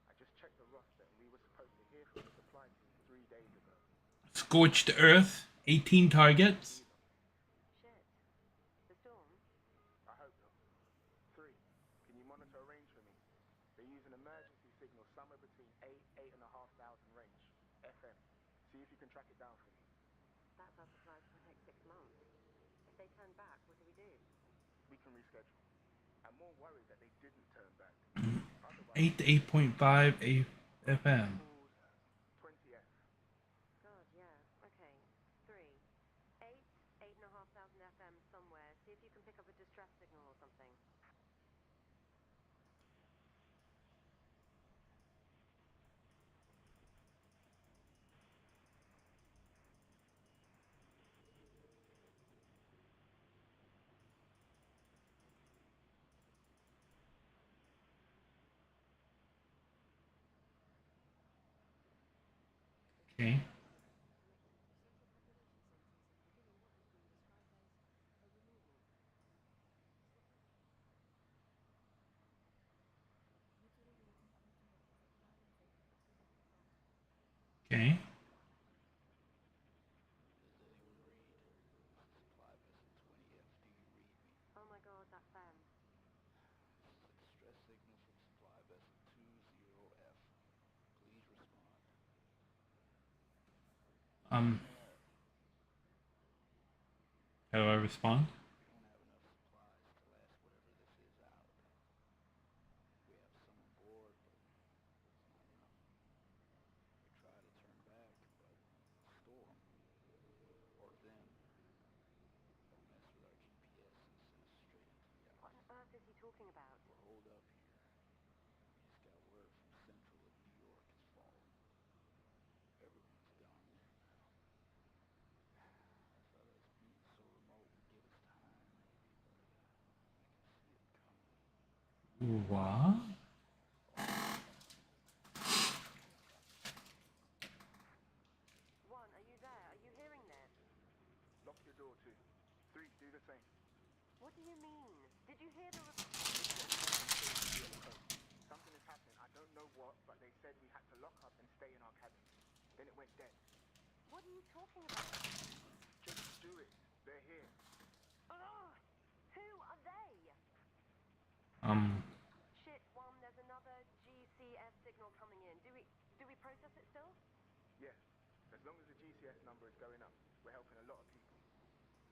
I just checked the roster and we were supposed to hear from the supply team 3 days ago. Scorched Earth, 18 targets. Shit. The storm? I hope not. 3, can you monitor a range for me? They use an emergency signal somewhere between 8,500 range, FM. See if you can track it down for me. That's our supplies for the next 6 months. If they turn back, what do we do? We can reschedule. I'm more worried that they didn't turn back. 8 to 8.5 FM. 20F. God, yeah. Okay. 3. 8,500 FM somewhere. See if you can pick up a distress signal or something. Okay. Okay. Does anyone read? Supply vessel 20F, do you read me? Oh my god, that's them. Distress signal from supply vessel 20F. Please respond. How do I respond? We don't have enough supplies to last whatever this is out. We have some on board, but it's not enough. We try to turn back, but storm, or them, they'll mess with our GPS and send us straight into the What ice. on earth is he talking about? We're holed up here. We just got word from central that New York has fallen. Everyone's done. Fellas, being so remote would give us time, maybe, but I can see it coming. What? One, are you there? Are you hearing this? Lock your door too. 3, do the same. What do you mean? Did you hear the Something is happening. I don't know what, but they said we had to lock up and stay in our cabin. Then it went dead. What are you talking about? Just do it. They're here. Ugh! Who are they? Shit, one, there's another GCS signal coming in. Do we process it still? Yes. As long as the GCS number is going up, we're helping a lot of people.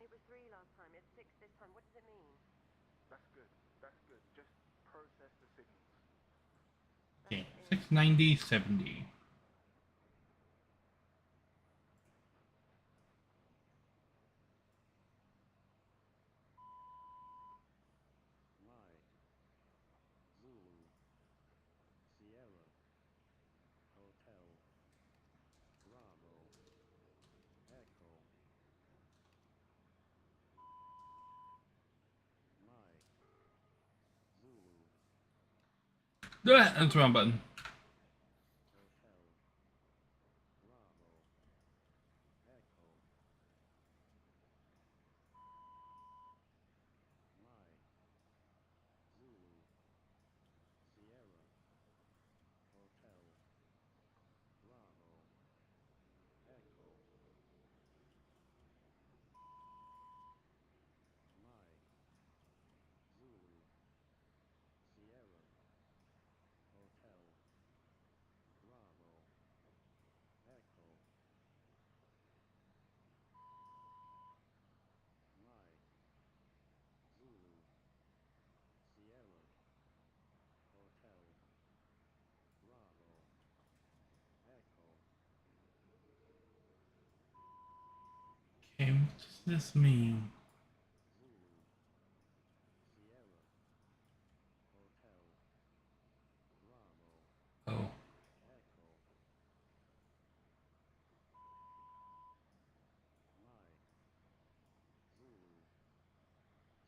It was 3 last time. It's 6 this time. What does it mean? That's good. That's good. Just process the signals. Okay. 690, 70. Mike, Zulu, Sierra, Hotel, Bravo, Echo, Mike, Zulu, That's the wrong button. Hotel, Bravo, Echo, Mike, Zulu, Sierra, Hotel, Bravo, Echo, Mike, Zulu, Sierra, Hotel, Bravo, Echo, Mike, Zulu, Sierra, Hotel, Bravo, Echo, Okay, what does this mean? Zulu, Sierra, Hotel, Bravo, Oh. Echo, Mike, Zulu,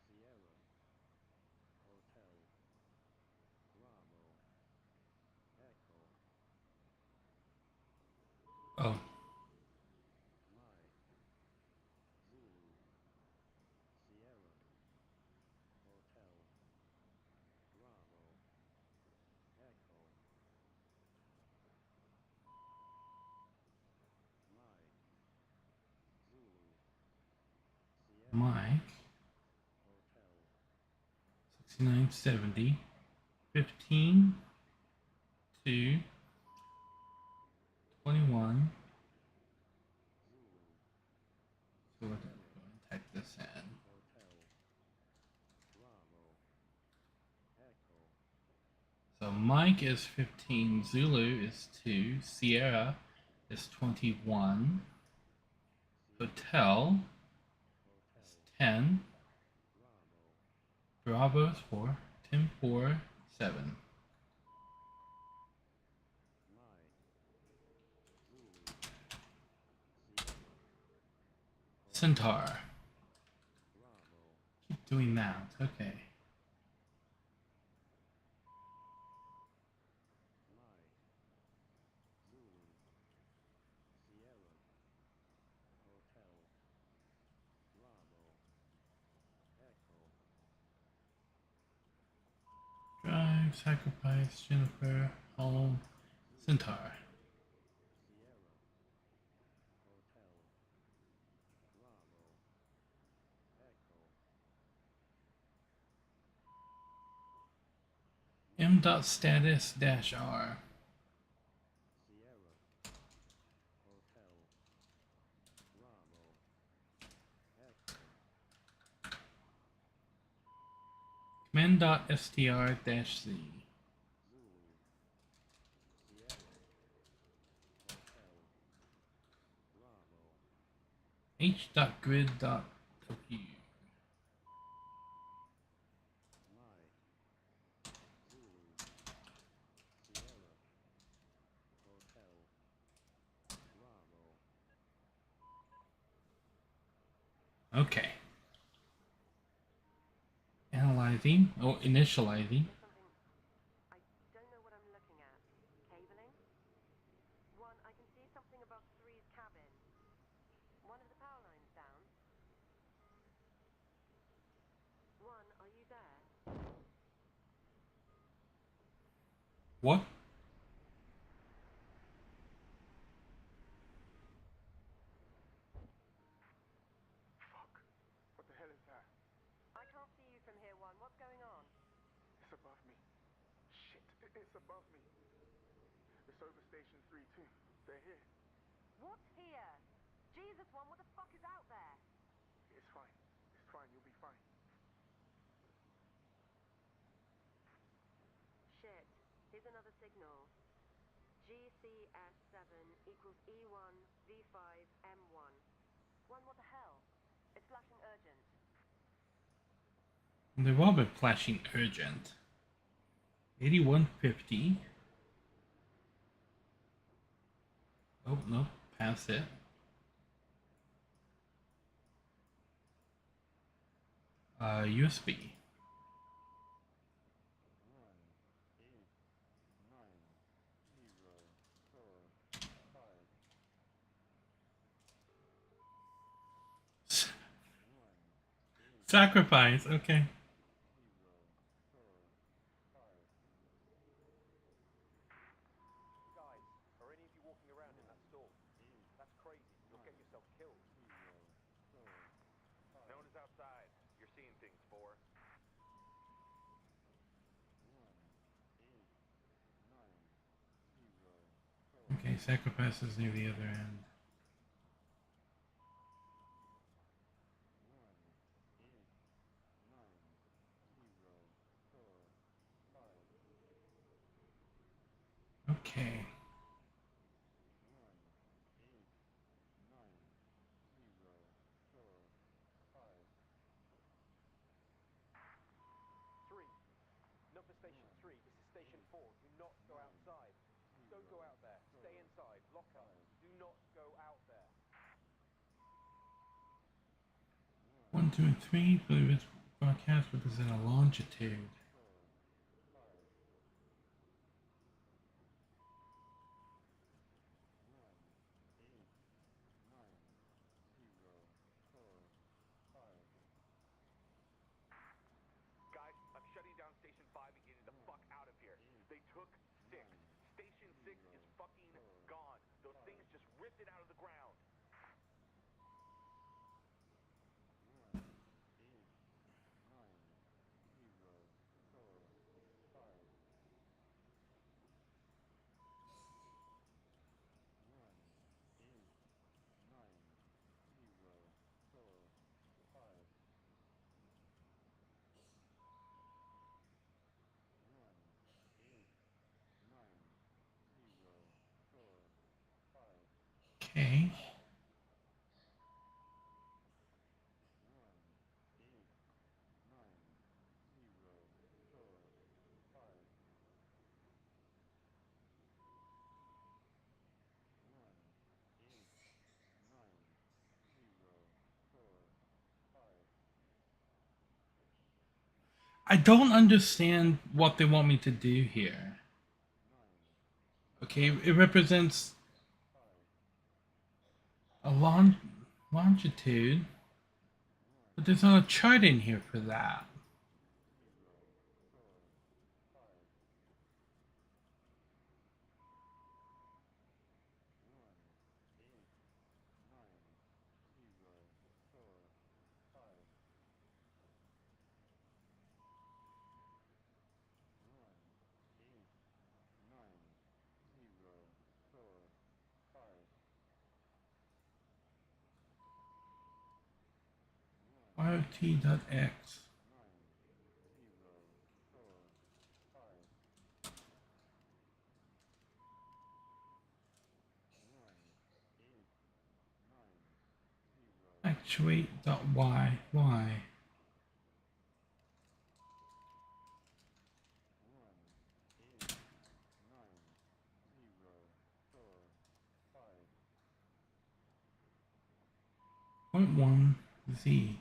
Sierra, Hotel, Bravo, Echo, Oh. Mike, Zulu, Sierra, Hotel, Bravo, Echo, Mike, Zulu, Sierra, Mike. Hotel, 69, 70. 15 to 21. Zulu, So we're going to type this in. Hotel, Bravo, Echo, So Mike is 15, Zulu is 2, Sierra is 21, Sierra, Hotel Hotel, is 10, Bravo, Bravo is 4, 10, 4, 7. Mike, Zulu, Sierra, Centaur. Bravo, Keep doing that. Okay. Mike, Zulu, Sacrifice, Jennifer, Home, Centaur. Sierra, Hotel, Bravo, Echo, M. Dot status dash R. Sierra, Hotel, Bravo, Echo, Command dot str dash Z. Zulu, Sierra, Hotel, Bravo, H. Dot grid dot W. Nai, Zulu, Sierra, Hotel, Bravo, Okay. Analyzing, or initializing. There's something. I don't know what I'm looking at. Cabling? One, I can see something above three's cabin. One of the power lines down. One, are you there? What? Fuck. What the hell is that? I can't see you from here, One. What's going on? It's above me. Shit, it's above me. It's over Station 3 too. They're here. What's here? Jesus, One, what the fuck is out there? It's fine. It's fine. You'll be fine. Shit. Here's another signal. GCS7 equals E1 V5 M1. One, what the hell? It's flashing urgent. They've all been flashing urgent. 8150. Oh, no. Pass it. USB. 1, 8, 9, 0, 4, 5. Sacrifice, okay. Guys, are any of you walking around in that store? That's crazy. You'll get yourself killed. No one is outside. You're seeing things, 4. Okay, sacrifice is near the other end. Okay. Three. Not for Station 3. This is Station 4. Do not go outside. Don't go out there. Stay inside. Lock up. Do not go out there. 1, 2, and 3. Believe it's broadcast represent a longitude. Guys, I'm shutting down Station 5 and getting the fuck out of here. They took 6. Station 6 is fucking gone. Those things just ripped it out of the ground. Okay. I don't understand what they want me to do here. Okay, it represents a longitude, but there's not a chart in here for that. IoT.x. Actuate.y. Why? Point one Z.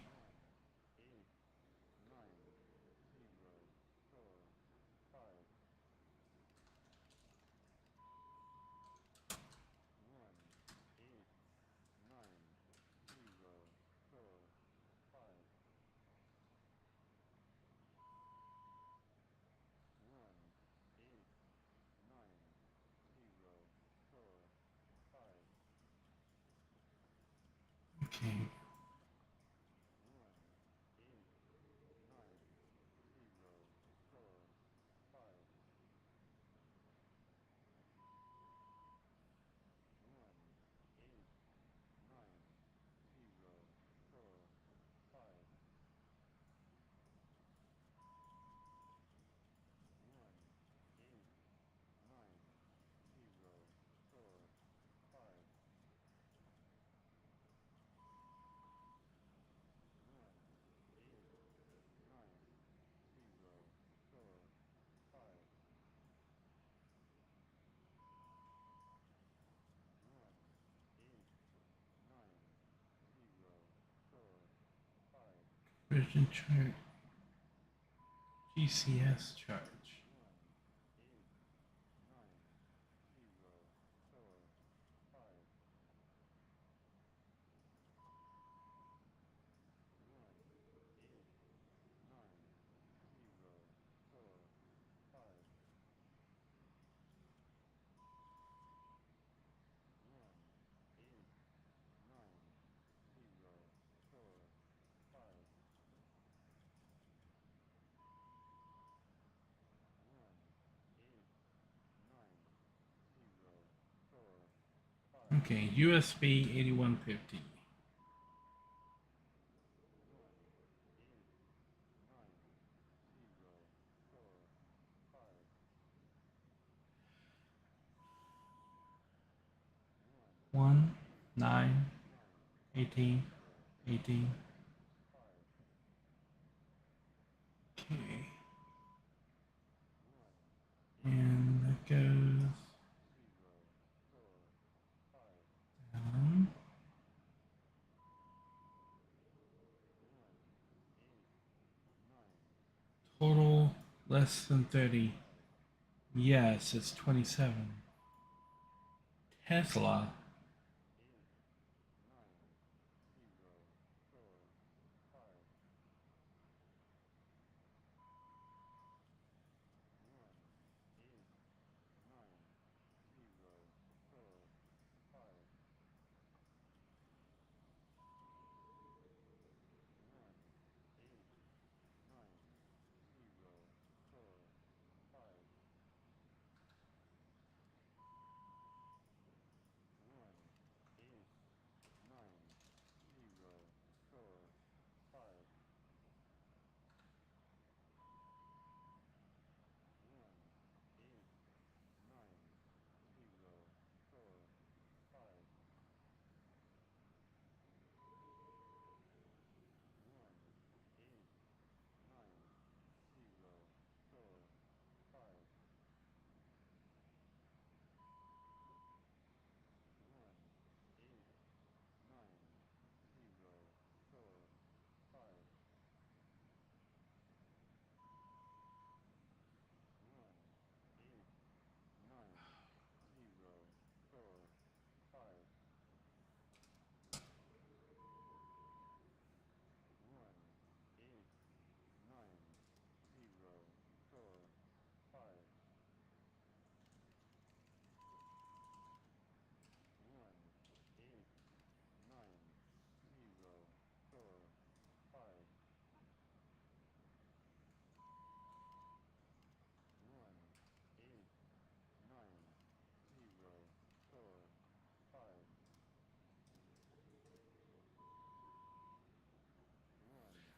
Okay. Version chart. GCS charge. Okay, USB 8150. One, 9, 18, 18. Okay. And that goes down. Total less than 30. Yes, it's 27. Tesla.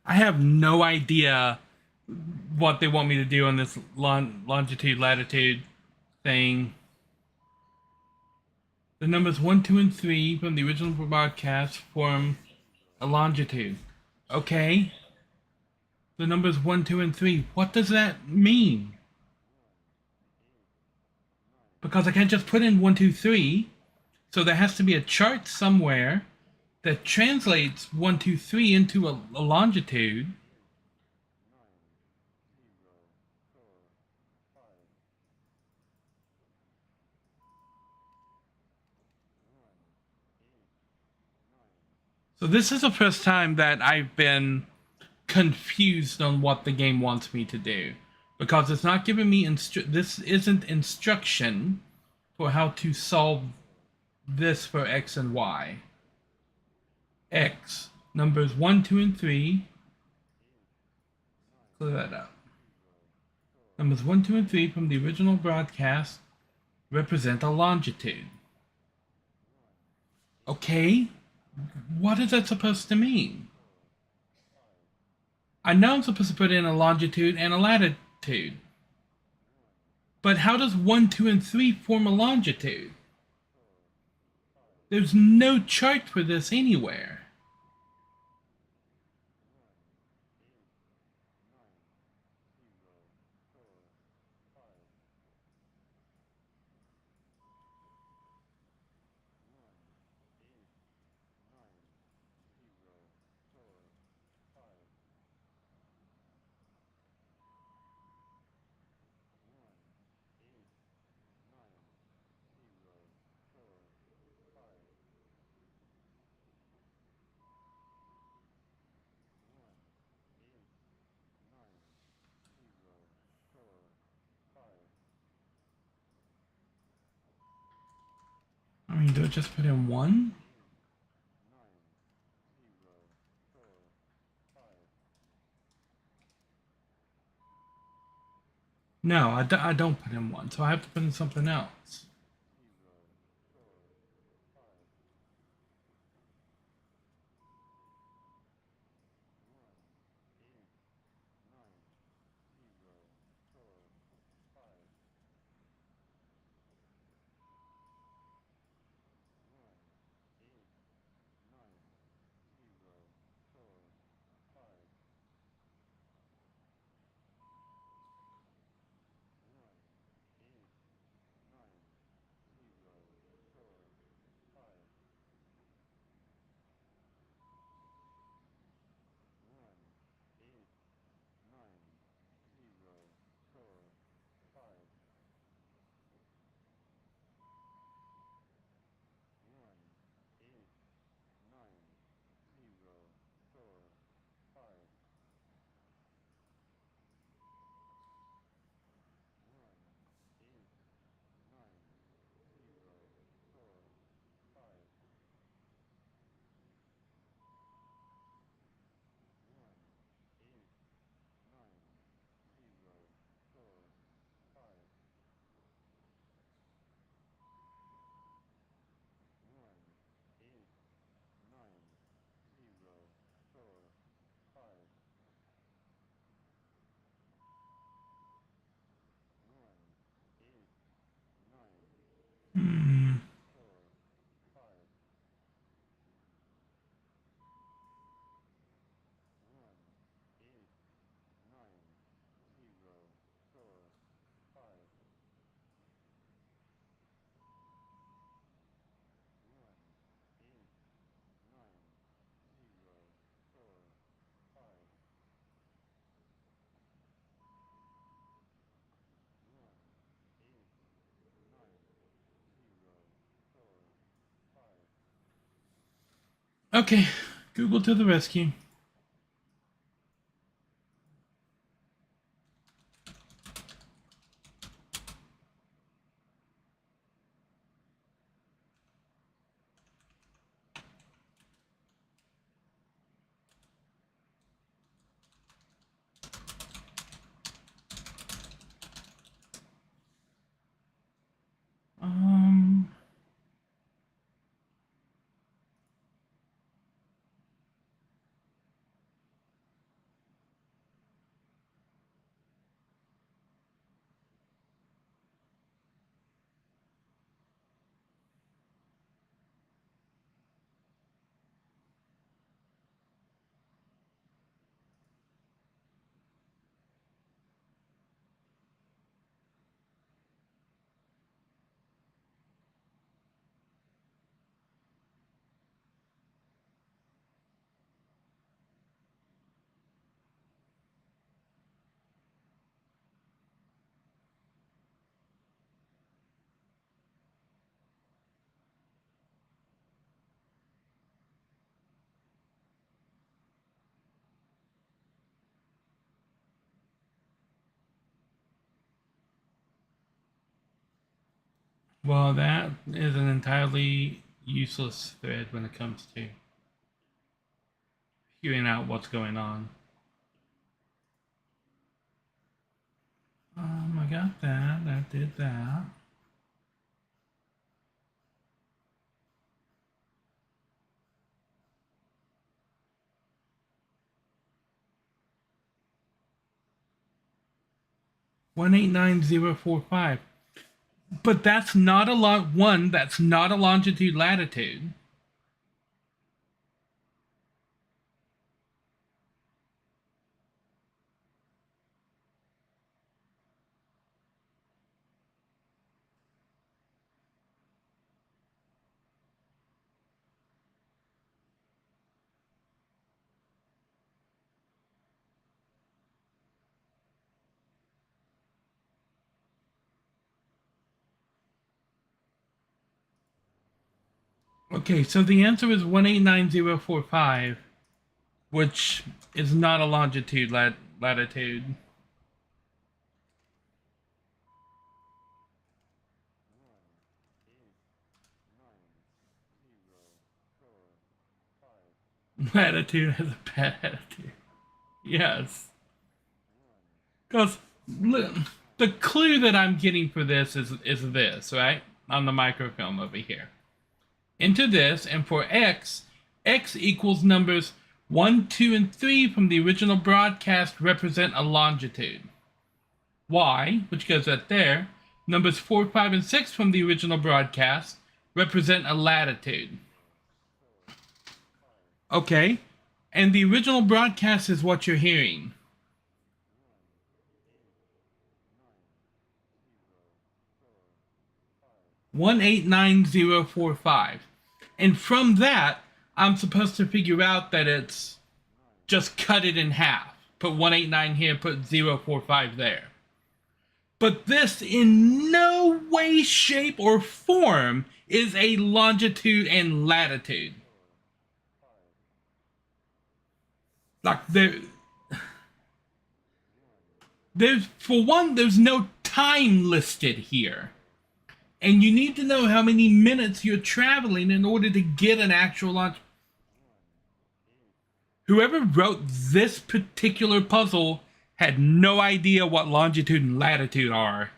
I have no idea what they want me to do on this longitude latitude thing. The numbers 1, 2, and 3 from the original broadcast form a longitude. Okay. The numbers 1, 2, and 3. What does that mean? Because I can't just put in 1, 2, 3. So there has to be a chart somewhere that translates 1, 2, 3 into a longitude. So this is the first time that I've been confused on what the game wants me to do, because it's not giving me this isn't instruction for how to solve this for x and y. X numbers 1, 2, and 3. Clear that up. Numbers 1, 2, and 3 from the original broadcast represent a longitude. Okay, what is that supposed to mean? I know I'm supposed to put in a longitude and a latitude. But how does 1, 2, and 3 form a longitude? There's no chart for this anywhere. I mean, do I just put in 1? No, I don't put in 1, so I have to put in something else. Hmm. Okay, Google to the rescue. Um, Well, that is an entirely useless thread when it comes to figuring out what's going on. I got that. That did that. $189,045. But that's not that's not a longitude latitude. Okay, so the answer is 189,045, which is not a longitude latitude. Latitude has a bad attitude. Yes. Because the clue that I'm getting for this is this, right? On the microfilm over here. Into this, and for x equals numbers 1, 2, and 3 from the original broadcast represent a longitude. Y, which goes right there, numbers 4, 5, and 6 from the original broadcast represent a latitude. Okay, and the original broadcast is what you're hearing. $189,045. And from that, I'm supposed to figure out that it's just cut it in half. Put 189 here, put 045 there. But this in no way, shape, or form is a longitude and latitude. Like there's for one, there's no time listed here. And you need to know how many minutes you're traveling in order to get an actual launch. Whoever wrote this particular puzzle had no idea what longitude and latitude are.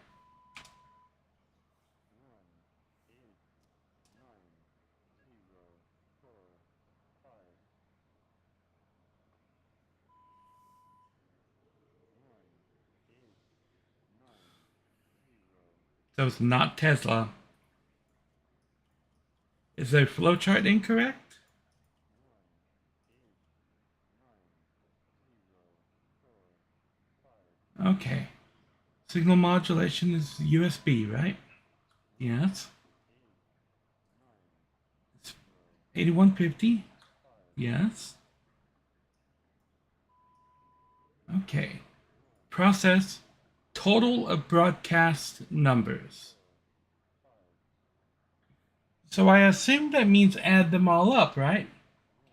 So it's not Tesla. Is their flowchart incorrect? Okay. Signal modulation is USB, right? Yes. It's 8150? Yes. Okay. Process total of broadcast numbers. So I assume that means add them all up, right?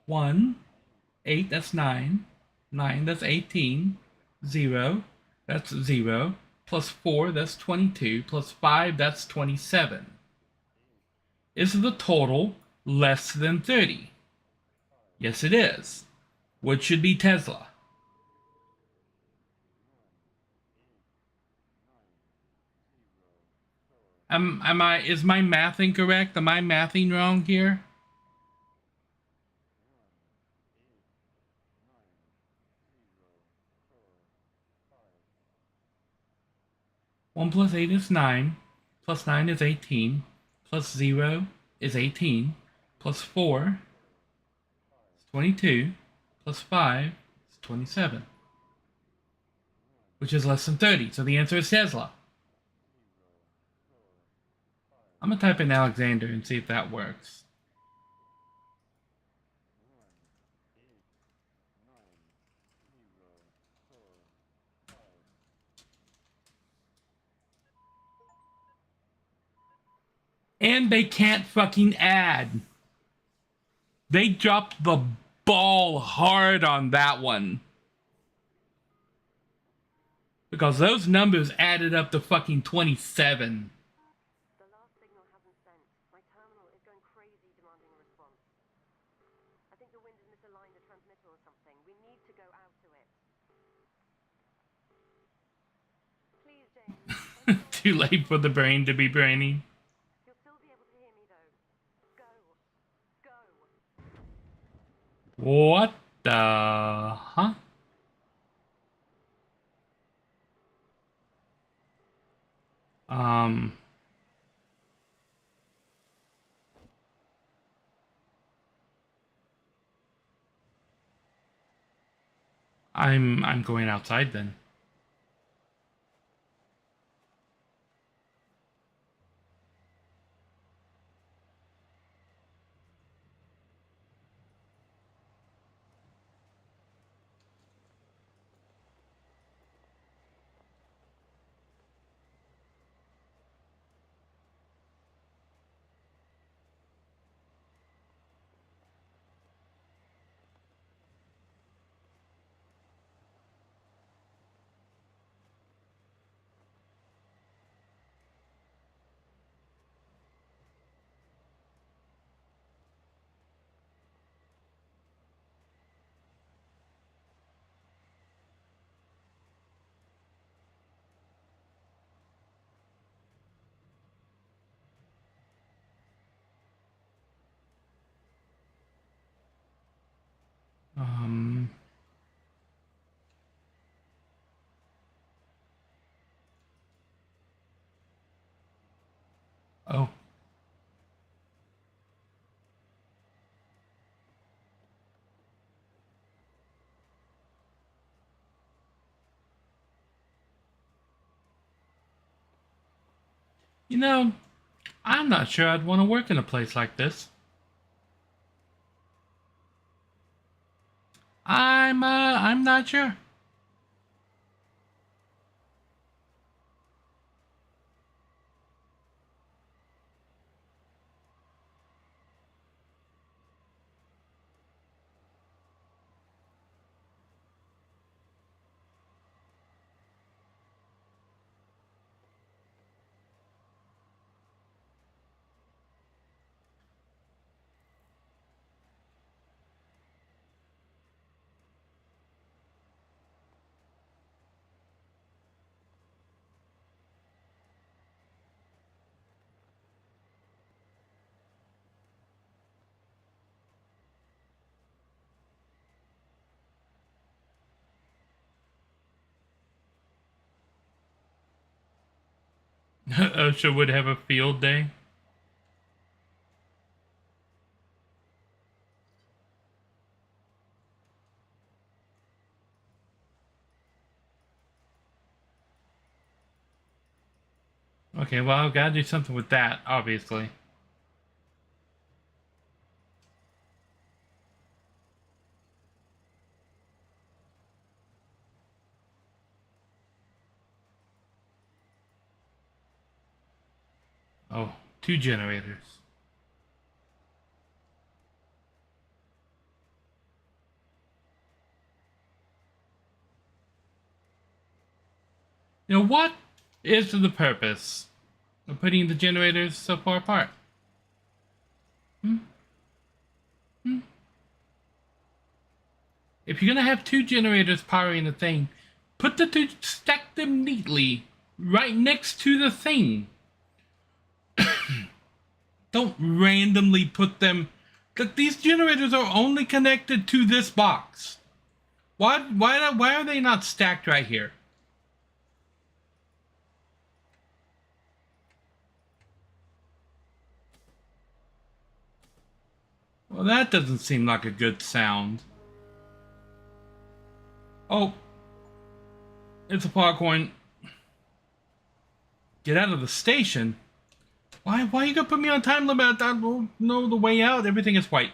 1, 8, that's 9. 9, that's 18. 0, that's 0. Plus 4, that's 22. Plus 5, that's 27. Is the total less than 30? Yes, it is. Which should be Tesla. Is my math incorrect? Am I mathing wrong here? One plus 8 is 9. Plus 9 is 18. Plus 0 is 18. Plus 4 is 22. Plus 5 is 27. Which is less than 30. So the answer is Tesla. I'm going to type in Alexander and see if that works. And they can't fucking add. They dropped the ball hard on that one. Because those numbers added up to fucking 27. The last signal think the wind has misaligned the transmitter or something. We need to go out to it. Please, James. I'm sorry. Too late for the brain to be brainy. You'll still be able to hear me, though. Go. Go. What the huh? I'm going outside then. Oh. You know, I'm not sure I'd want to work in a place like this. I'm not sure. OSHA would have a field day. Okay, well, I've got to do something with that, obviously. Oh, 2 generators. You know, what is the purpose of putting the generators so far apart? If you're gonna have 2 generators powering the thing, put the 2, stack them neatly right next to the thing. Don't randomly put them. Look, these generators are only connected to this box. Why are they not stacked right here? Well, that doesn't seem like a good sound. Oh, it's a popcorn. Get out of the station. Why you gonna put me on time limit? I don't know the way out. Everything is white.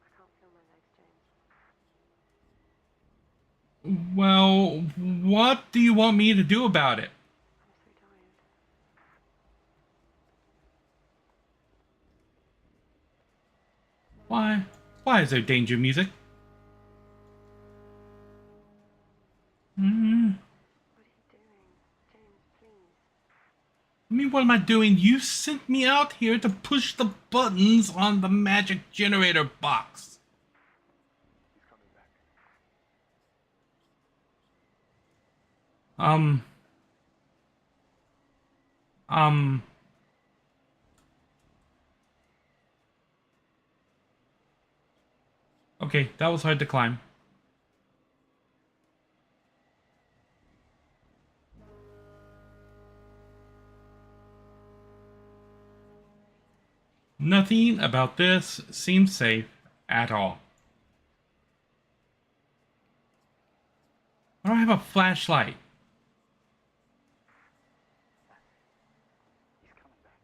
I can't feel my legs, James. Well, what do you want me to do about it? I'm so tired. Why is there danger music? What are you doing? James, please. I mean, what am I doing? You sent me out here to push the buttons on the magic generator box. He's coming back. Okay, that was hard to climb. Nothing about this seems safe at all. I don't have a flashlight. He's coming back.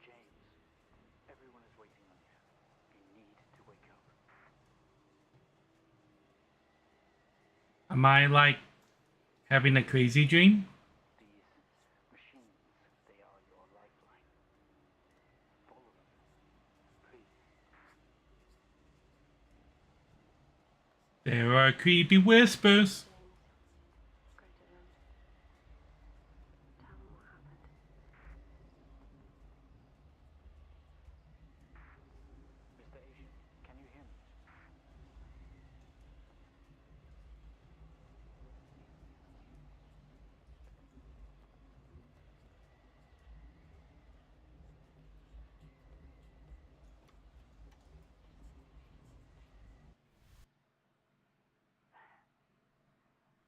James, everyone is waiting on you. You need to wake up. Am I, like, having a crazy dream? These machines, they are your lifeline. Follow them. Please. There are creepy whispers. Go to them. Tell them what happened. Mr. Asian, can you hear me?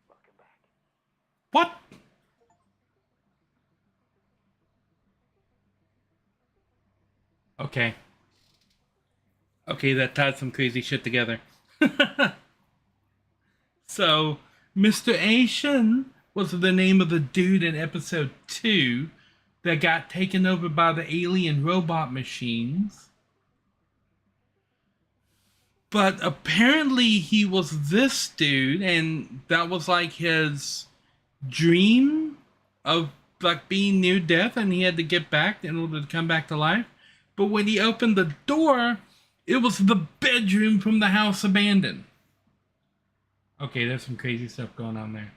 Welcome back. What? Okay. Okay, that tied some crazy shit together. So, Mr. Asian was the name of the dude in episode 2 that got taken over by the alien robot machines. But apparently he was this dude, and that was like his dream of like being near death, and he had to get back in order to come back to life. But when he opened the door, it was the bedroom from the house abandoned. Okay, there's some crazy stuff going on there.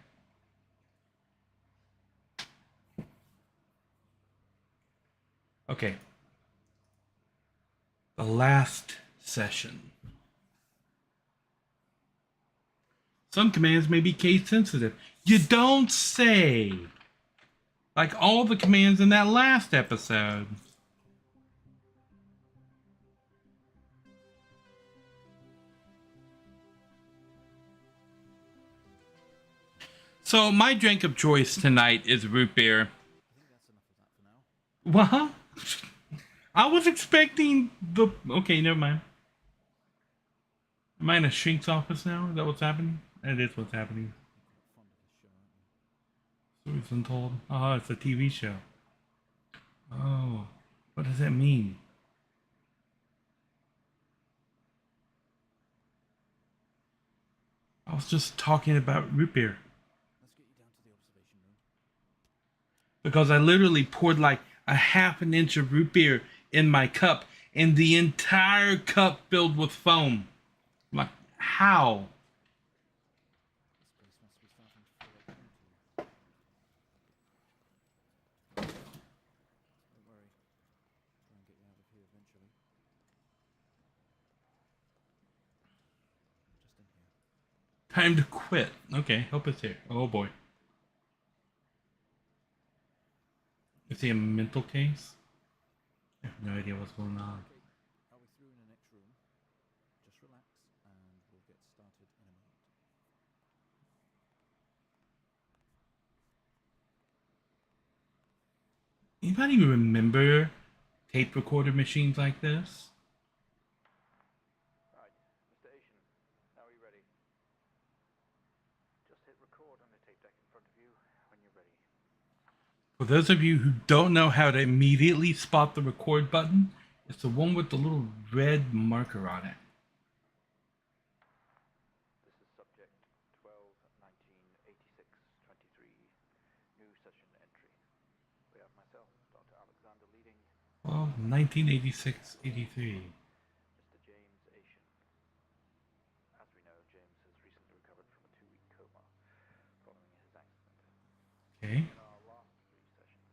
Okay. The last session. Some commands may be case sensitive. You don't say. Like all the commands in that last episode. So my drink of choice tonight is root beer. I think that's enough of that for now. What? I was expecting the... Okay, never mind. Am I in a shrink's office now? Is that what's happening? That is what's happening. Fond of this show, aren't you? Stories Untold. Oh, it's a TV show. Oh, what does that mean? I was just talking about root beer. Let's get you down to the observation room. Because I literally poured like a half an inch of root beer in my cup and the entire cup filled with foam. I'm like, how? This place must be starting to feel like home to you. Don't worry. Try and get you out of here eventually. Just in here. Time to quit. Okay, help us here. Oh boy. Is he a mental case? I have no idea what's going on. Okay, I'll be through in the next room. Just relax and we'll get started in a moment. Anybody remember tape recorder machines like this? Right, Mr. Asian, now are you ready? Just hit record on the tape deck in front of you when you're ready. For those of you who don't know how to immediately spot the record button, it's the one with the little red marker on it. This is subject 12-19-86-23, new session entry. We have myself, Dr. Alexander leading, Well, 1986, 83. Mr. James Asian. As Okay. In our last 3 sessions,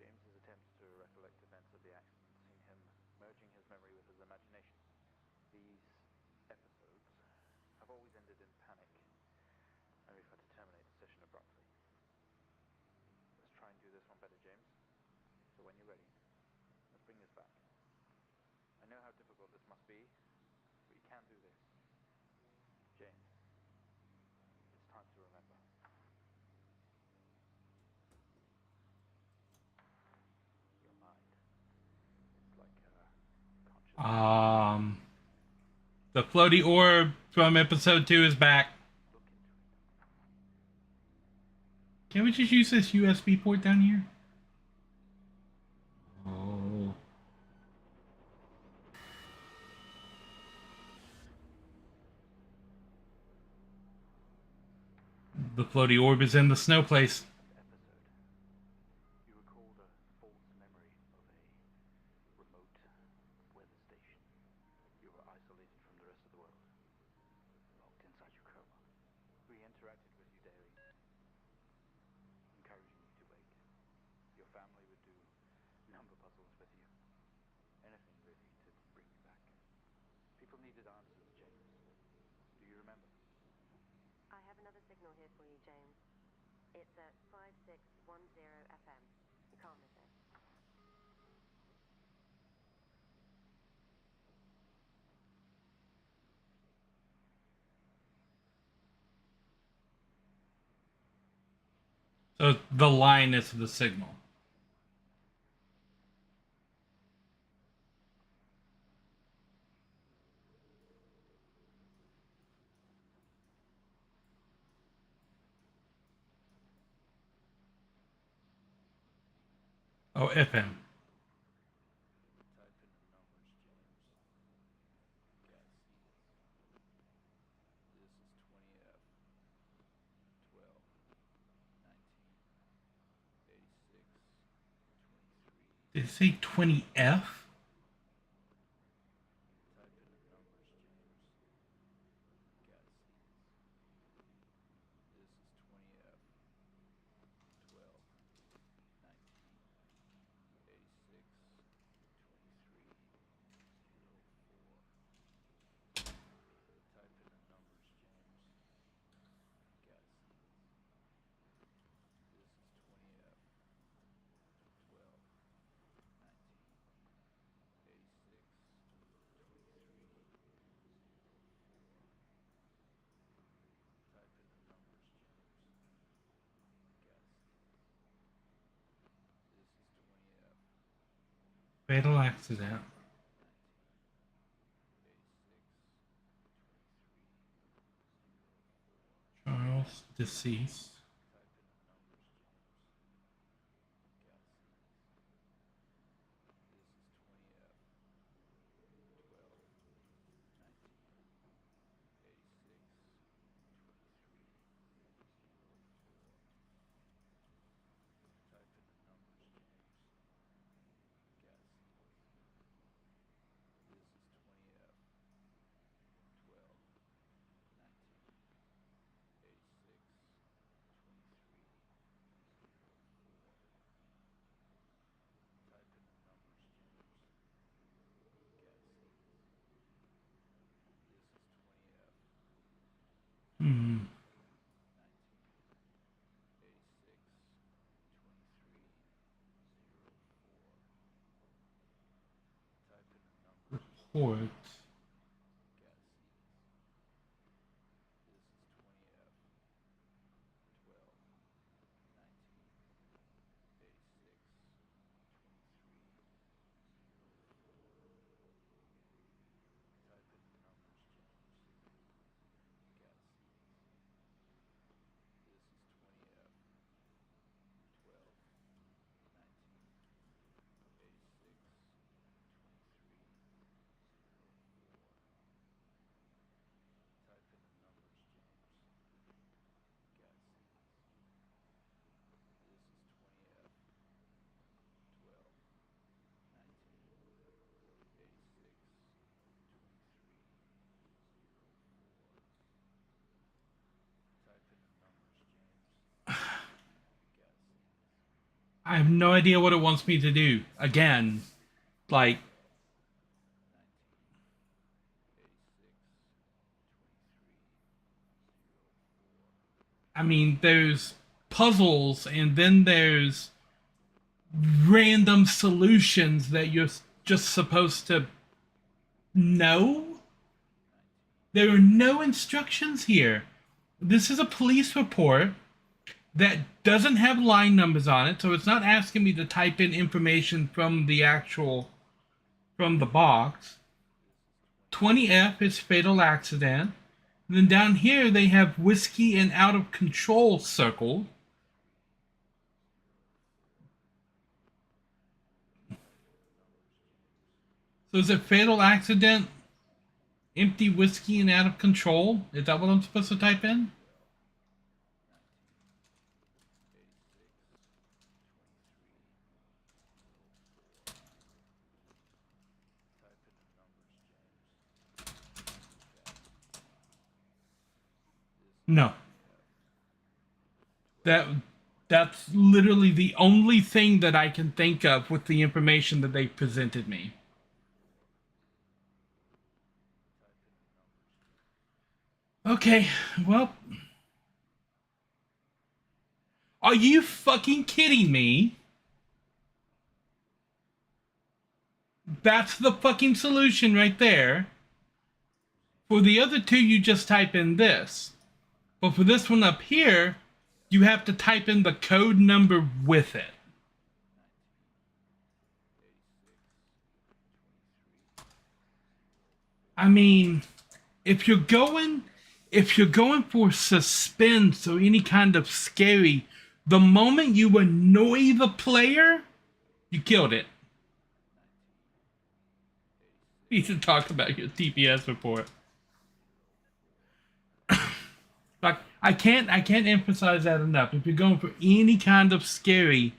James's attempts to recollect events of the accident seen him merging his memory with his imagination. These episodes have always ended in panic, and we've had to terminate the session abruptly. Let's try and do this one better, James. So when you're ready, let's bring this back. I know how difficult this must be, but you can do this. James, it's time to remember. Your mind. It's like conscious. The floaty orb from episode 2 is back. Look into it. Can we just use this USB port down here? Oh. The floaty orb is in the snow place. Episode. You recalled a false memory of a remote weather station. You were isolated from the rest of the world, locked inside your coma. We interacted with you daily, encouraging you to wake. Your family would do number puzzles with you. Anything, really, to bring you back. People needed answers, James. Do you remember? I have another signal here for you, James. It's at 5610 FM. You can't miss it. So the line is the signal. Oh, FM. Type in the numbers, James. Gadsden. This is 20F. 12. 19. 86. 23. Did it say 20F? Type in the numbers, James. Gadsden. This is 20F. 12. 19. 86. 23. 04. Type in the numbers, James. Gadsden. This is 20F. 12. 19. 86. 23. 04. Type in the numbers, James. Gadsden. This is 20F. Fatal accident. 19. 86. 23. 04. Charles deceased. Type in the numbers, James. Gadsden. This is 20F. 12. 19. 86. 23. 04. Type in the numbers, James. Gadsden. This is 20F. 12. 19. 86. 23. 04. Type in the numbers, James. Gadsden. This is 20F. 12. 19. 86. 23. 04. Type in the numbers, Report. Gadsden. This is 20F. 12. 19. 86. 23. 04. Type in the numbers, James. Gadsden. This is 20F. 12. 19. 86. 23. 04. I have no idea what it wants me to do. Again, like, I mean, there's puzzles and then there's random solutions that you're just supposed to know. There are no instructions here. This is a police report that doesn't have line numbers on it, so it's not asking me to type in information from the box. 20F is fatal accident. And then down here they have whiskey and out of control circled. So is it fatal accident, empty whiskey and out of control? Is that what I'm supposed to type in? No. That's literally the only thing that I can think of with the information that they presented me. Okay, well. Are you fucking kidding me? That's the fucking solution right there. For the other two, you just type in this. But for this one up here, you have to type in the code number with it. I mean, if you're going for suspense or any kind of scary, the moment you annoy the player, you killed it. You need to talk about your TPS report. Like, I can't emphasize that enough. If you're going for any kind of scary,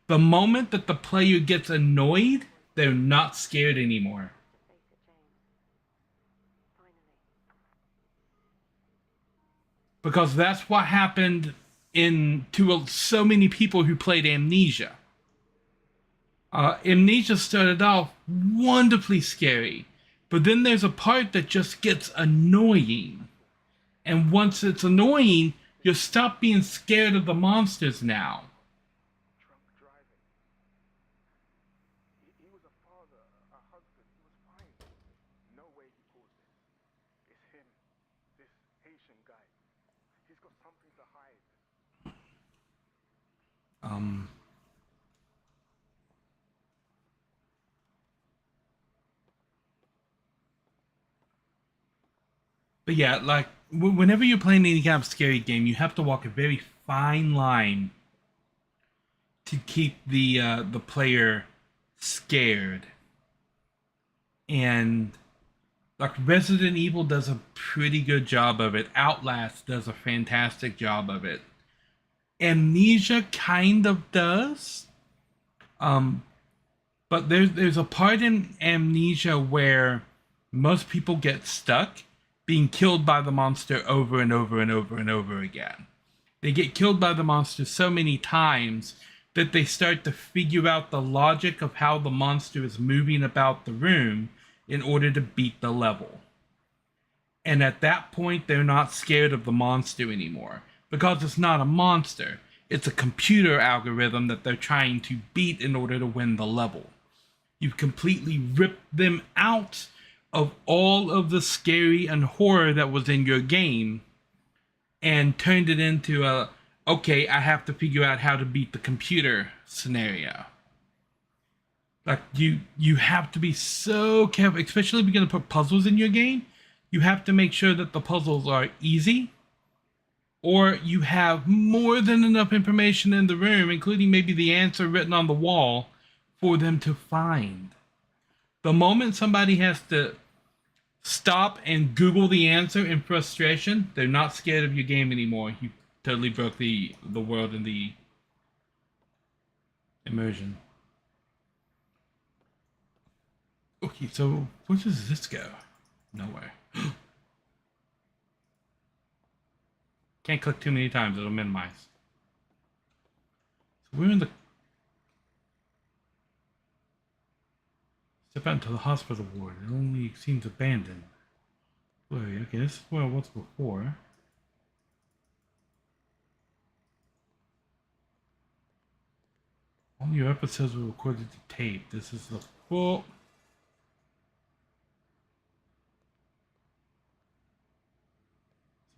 the moment that the player gets annoyed, they're not scared anymore. Because that's what happened to so many people who played Amnesia. Amnesia started off wonderfully scary, but then there's a part that just gets annoying. And once it's annoying, you stop being scared of the monsters now. Drunk driving. He was a father, a husband. He was fine. No way he caused this. It's him. This Haitian guy. He's got something to hide. But yeah, like, whenever you're playing any kind of scary game, you have to walk a very fine line to keep the player scared. And like Resident Evil does a pretty good job of it. Outlast does a fantastic job of it. Amnesia kind of does. But there's a part in Amnesia where most people get stuck being killed by the monster over and over and over and over again. They get killed by the monster so many times that they start to figure out the logic of how the monster is moving about the room in order to beat the level. And at that point, they're not scared of the monster anymore. Because it's not a monster. It's a computer algorithm that they're trying to beat in order to win the level. You've completely ripped them out of all of the scary and horror that was in your game and turned it into a, okay, I have to figure out how to beat the computer scenario. Like, you have to be so careful, especially if you're going to put puzzles in your game. You have to make sure that the puzzles are easy, or you have more than enough information in the room, including maybe the answer written on the wall, for them to find. The moment somebody has to stop and Google the answer in frustration, they're not scared of your game anymore. You totally broke the world and the immersion. Okay, so where does this go? Nowhere. Can't click too many times, it'll minimize. So we're in the Step out into the hospital ward. It only seems abandoned. Blurry. Okay, this is where I was before. All your episodes were recorded to tape. This is the full.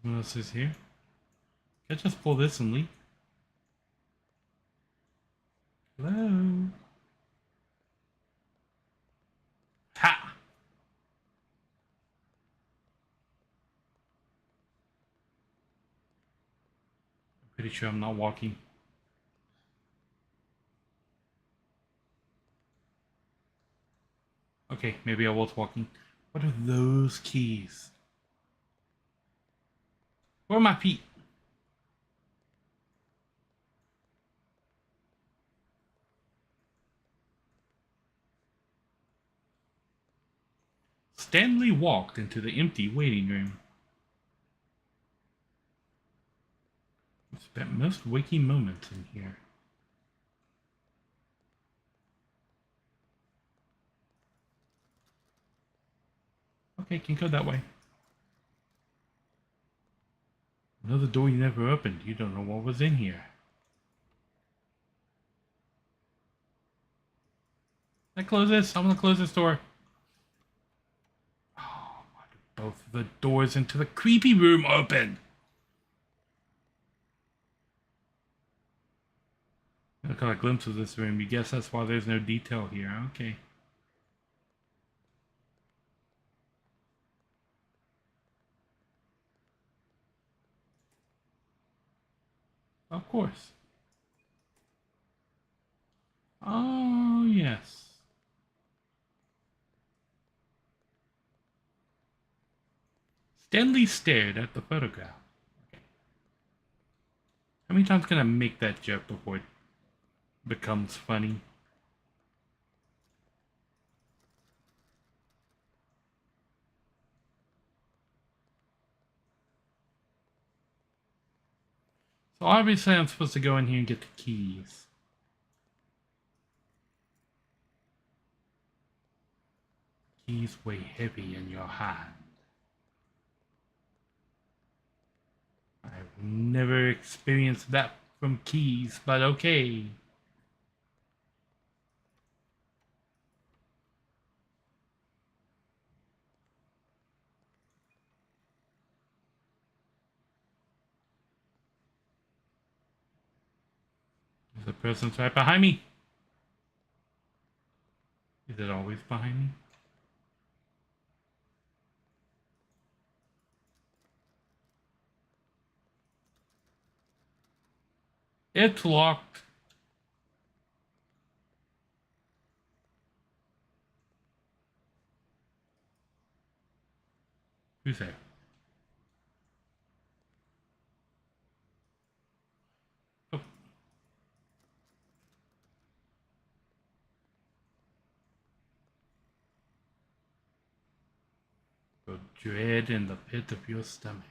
Someone else is here. Can I just pull this and leave? Hello? Ha! I'm pretty sure I'm not walking. Okay, maybe I was walking. What are those keys? Where are my feet? Stanley walked into the empty waiting room. He spent most waking moments in here. Okay, can go that way. Another door you never opened. You don't know what was in here. Can I close this? I'm gonna close this door. Oh, why do both of the doors into the creepy room open? I got a glimpse of this room. You guess that's why there's no detail here. Okay. Of course. Oh, yes. Stanley stared at the photograph. Okay. How many times can I make that joke before it becomes funny? So obviously I'm supposed to go in here and get the keys. Keys weigh heavy in your hand. I've never experienced that from keys, but okay. There's a person right behind me. Is it always behind me? It's locked. Who's there? Oh. The dread in the pit of your stomach.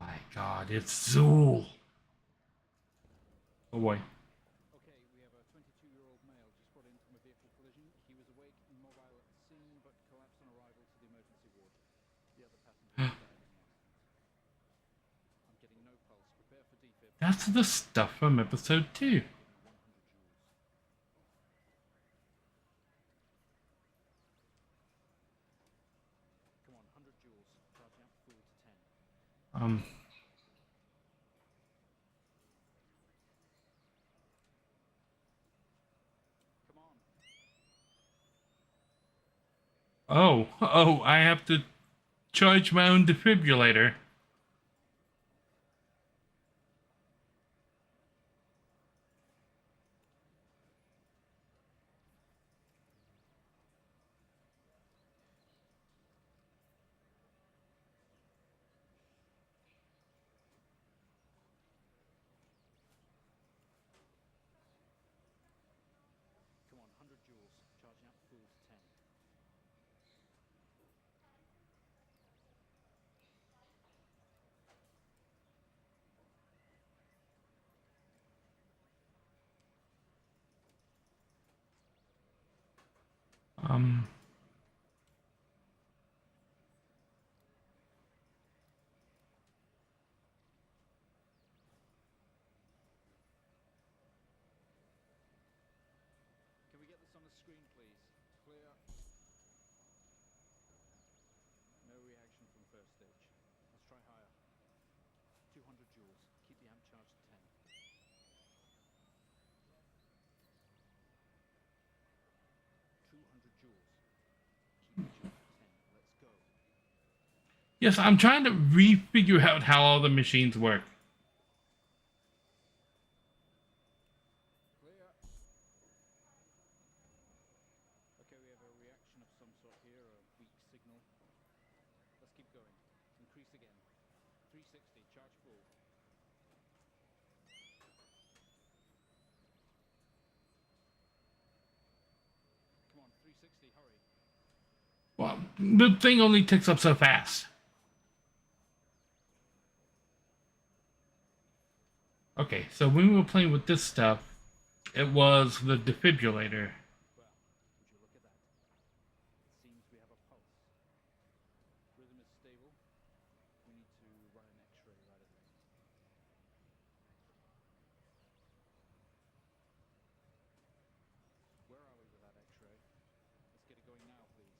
My God, it's Zool. Oh boy. Okay, we have a 22-year-old male just brought in from a vehicle collision. He was awake and mobile at the scene, but collapsed on arrival to the emergency ward. The other passenger died in the accident. I'm getting no pulse. Prepare for defib. That's the stuff from episode 2. 100 joules. Come on, 100 joules. Charging up full to 10. Come on. Oh, I have to charge my own defibrillator. Come on, 100 joules. Charging up full to 10. Um, Can we get this on the screen, please? Clear. No reaction from first stage. Let's try higher. 200 joules. Keep the amp charge to 10. 200 joules. Keep the charge at 10. Let's go. yes, I'm trying to refigure out how all the machines work. Clear. Okay, we have a reaction of some sort here, a weak signal. Let's keep going. Increase again. 360, charge full. Come on, 360, hurry. Well, the thing only ticks up so fast. Okay, so when we were playing with this stuff, it was the defibrillator. Well, would you look at that? It seems we have a pulse. Rhythm is stable. We need to run an X-ray right away. Where are we with that X-ray? Let's get it going now, please.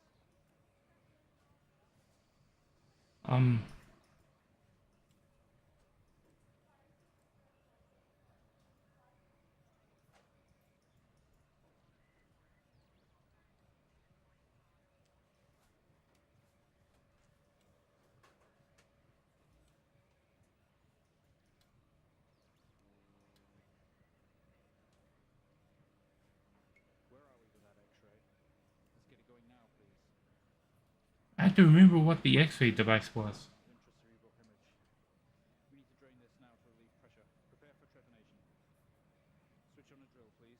Where are we with that X-ray? Let's get it going now, please. I have to remember what the X-ray device was. Intracerebral hemorrhage. We need to drain this now to relieve pressure. Prepare for trepanation. Switch on a drill, please.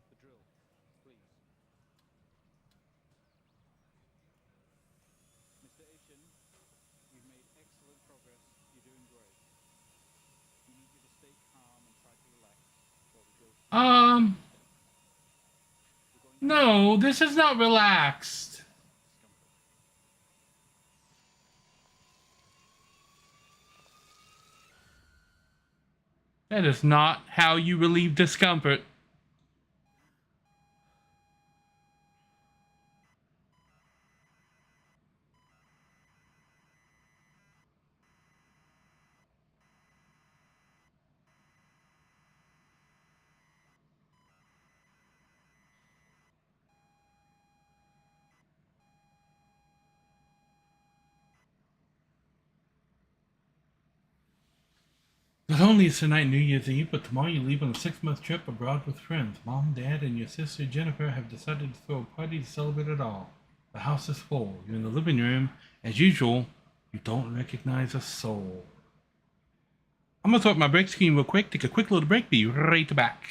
The drill, please. Mr. Aishin, you've made excellent progress. You're doing great. We need you to stay calm and try to relax while we go through. No, this is not relaxed. That is not how you relieve discomfort. Not only is tonight New Year's Eve, but tomorrow you leave on a 6-month trip abroad with friends. Mom, Dad, and your sister Jennifer have decided to throw a party to celebrate it all. The house is full. You're in the living room. As usual, you don't recognize a soul. I'm gonna throw up my break screen real quick, take a quick little break, be right back.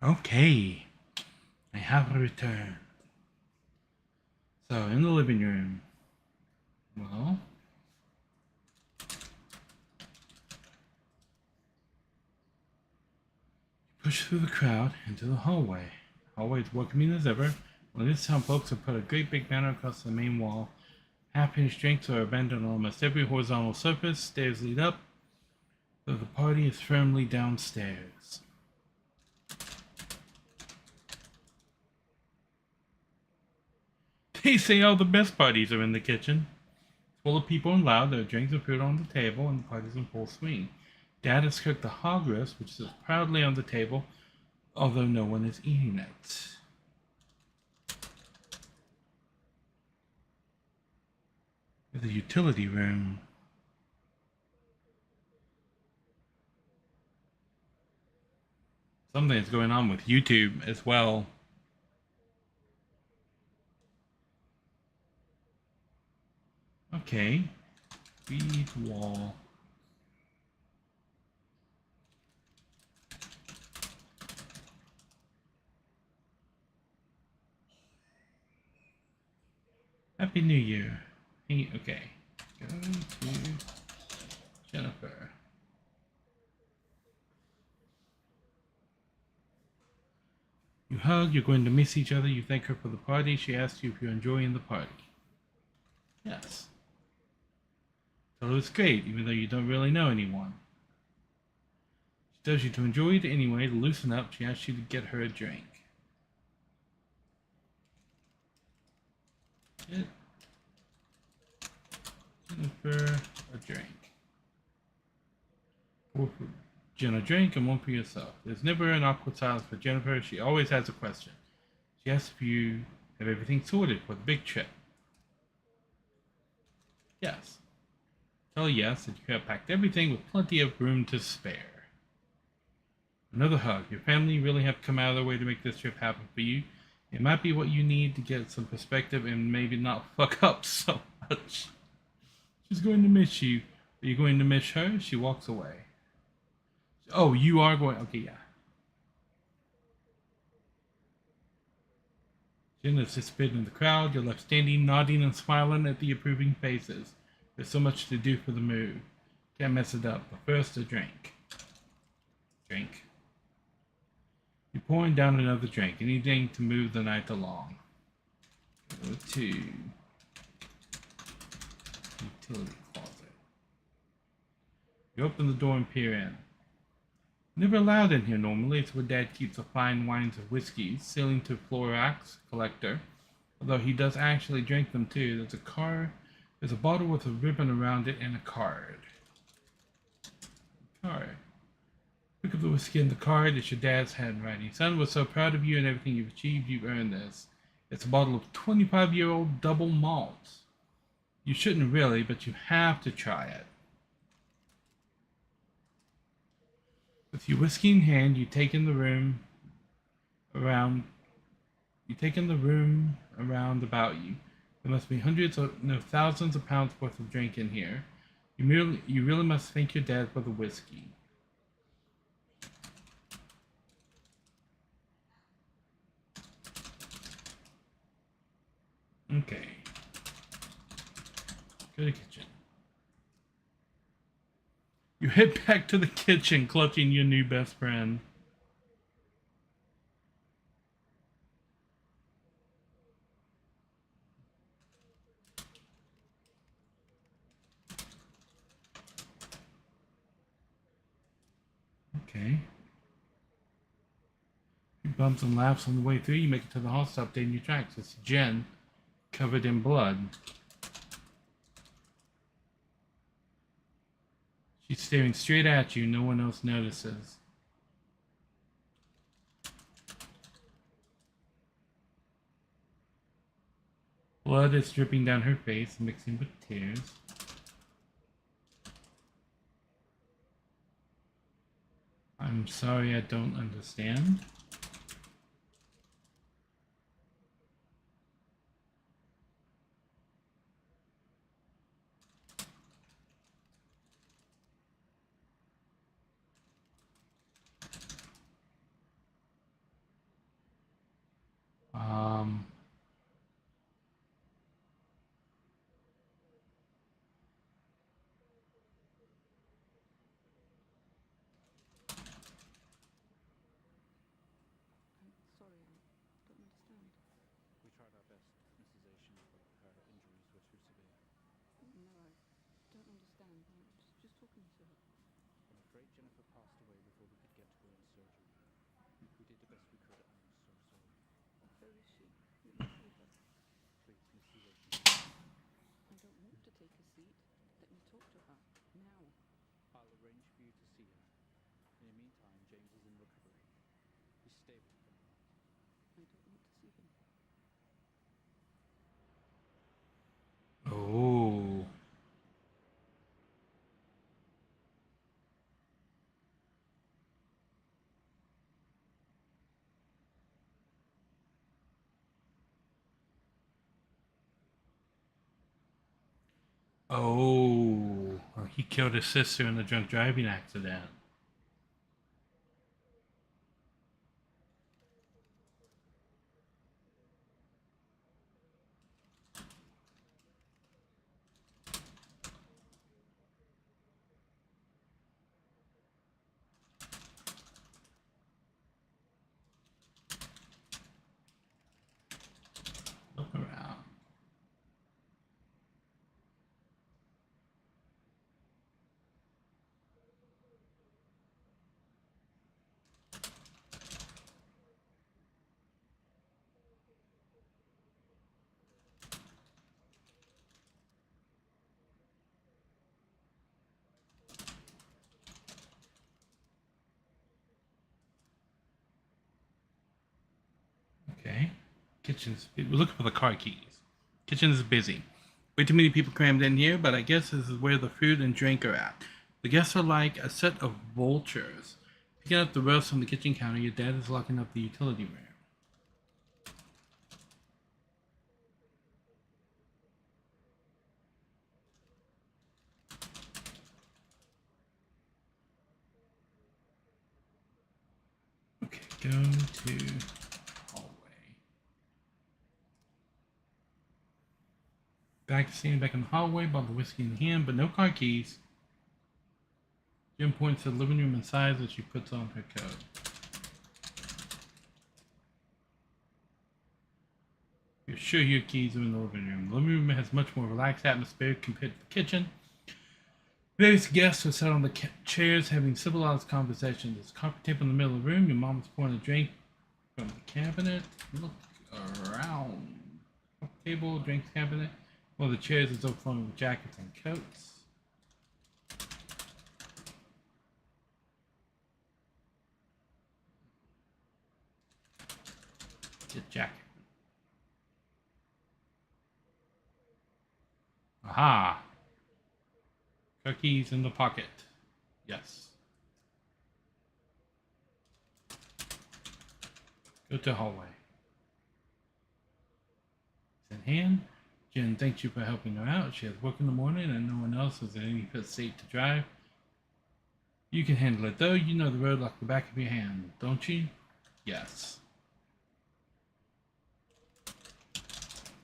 Okay, I have returned. So, in the living room, well, push through the crowd into the hallway. Hallway is welcoming as ever. Well, this time folks have put a great big banner across the main wall. Half-finished drinks are abandoned on almost every horizontal surface. Stairs lead up, though the party is firmly downstairs. They say all the best parties are in the kitchen. It's full of people and loud. There are drinks and food on the table, and the party's in full swing. Dad has cooked the hog roast, which sits proudly on the table, although no one is eating it. The utility room. Something's going on with YouTube as well. Okay. Feed wall. Happy New Year. Hey, okay. Go to Jennifer. You hug, you're going to miss each other, you thank her for the party, she asks you if you're enjoying the party. Yes. So it's great, even though you don't really know anyone. She tells you to enjoy it anyway, to loosen up, she asks you to get her a drink. Get Jennifer a drink. Pour for Jen a drink and one for yourself. There's never an awkward silence for Jennifer, she always has a question. She asks if you have everything sorted for the big trip. Yes. Tell her yes, that you have packed everything with plenty of room to spare. Another hug. Your family really have come out of their way to make this trip happen for you. It might be what you need to get some perspective and maybe not fuck up so much. She's going to miss you. Are you going to miss her? She walks away. Oh, you are going. Okay, yeah. Jen has disappeared in the crowd. You're left standing, nodding and smiling at the approving faces. There's so much to do for the move. Can't mess it up. But first, a drink. Drink. You're pouring down another drink. Anything to move the night along. Go to utility closet. You open the door and peer in. Never allowed in here normally. It's where Dad keeps the fine wines and whiskeys, ceiling to Florax collector. Although he does actually drink them too. There's a bottle with a ribbon around it and a card. Card. Pick up the whiskey and the card. It's your dad's handwriting. Son, we're so proud of you and everything you've achieved. You've earned this. It's a bottle of 25-year-old double malt. You shouldn't really, but you have to try it. With your whiskey in hand, you take in the room around about you. There must be thousands of pounds worth of drink in here. You really must thank your dad for the whiskey. Okay. Go to the kitchen. You head back to the kitchen, clutching your new best friend. Okay. You bumps and laughs on the way through. You make it to the hall, stop dating your tracks. It's Jen, covered in blood. She's staring straight at you. No one else notices. Blood is dripping down her face, mixing with tears. I'm sorry, I don't understand. Um... Where is she? Let me see her. Please, Miss Seaworth. I don't want to take a seat. Let me talk to her. Now. I'll arrange for you to see her. In the meantime, James is in recovery. He's stable for now. I don't want to see him. Oh. Oh. Well, he killed his sister in a drunk driving accident. Look around. Okay. Kitchen's. We're looking for the car keys. Kitchen is busy. Way too many people crammed in here, but I guess this is where the food and drink are at. The guests are like a set of vultures. Picking up the roast from the kitchen counter, your dad is locking up the utility room. Okay, go to hallway. Back standing back in the hallway, bottle of whiskey in hand, but no car keys. Jim points to the living room and sighs as she puts on her coat. You're sure your keys are in the living room. The living room has much more relaxed atmosphere compared to the kitchen. Various guests are sat on the chairs having civilized conversations. There's a coffee table in the middle of the room. Your mom is pouring a drink from the cabinet. Look around. Coffee table, drinks cabinet. One of the chairs is overflowing with jackets and coats. Get jacket. Aha! Cookies in the pocket. Yes. Go to hallway. It's in hand. Jen thanks you for helping her out. She has work in the morning and no one else is in any fit state to drive. You can handle it though. You know the road like the back of your hand, don't you? Yes.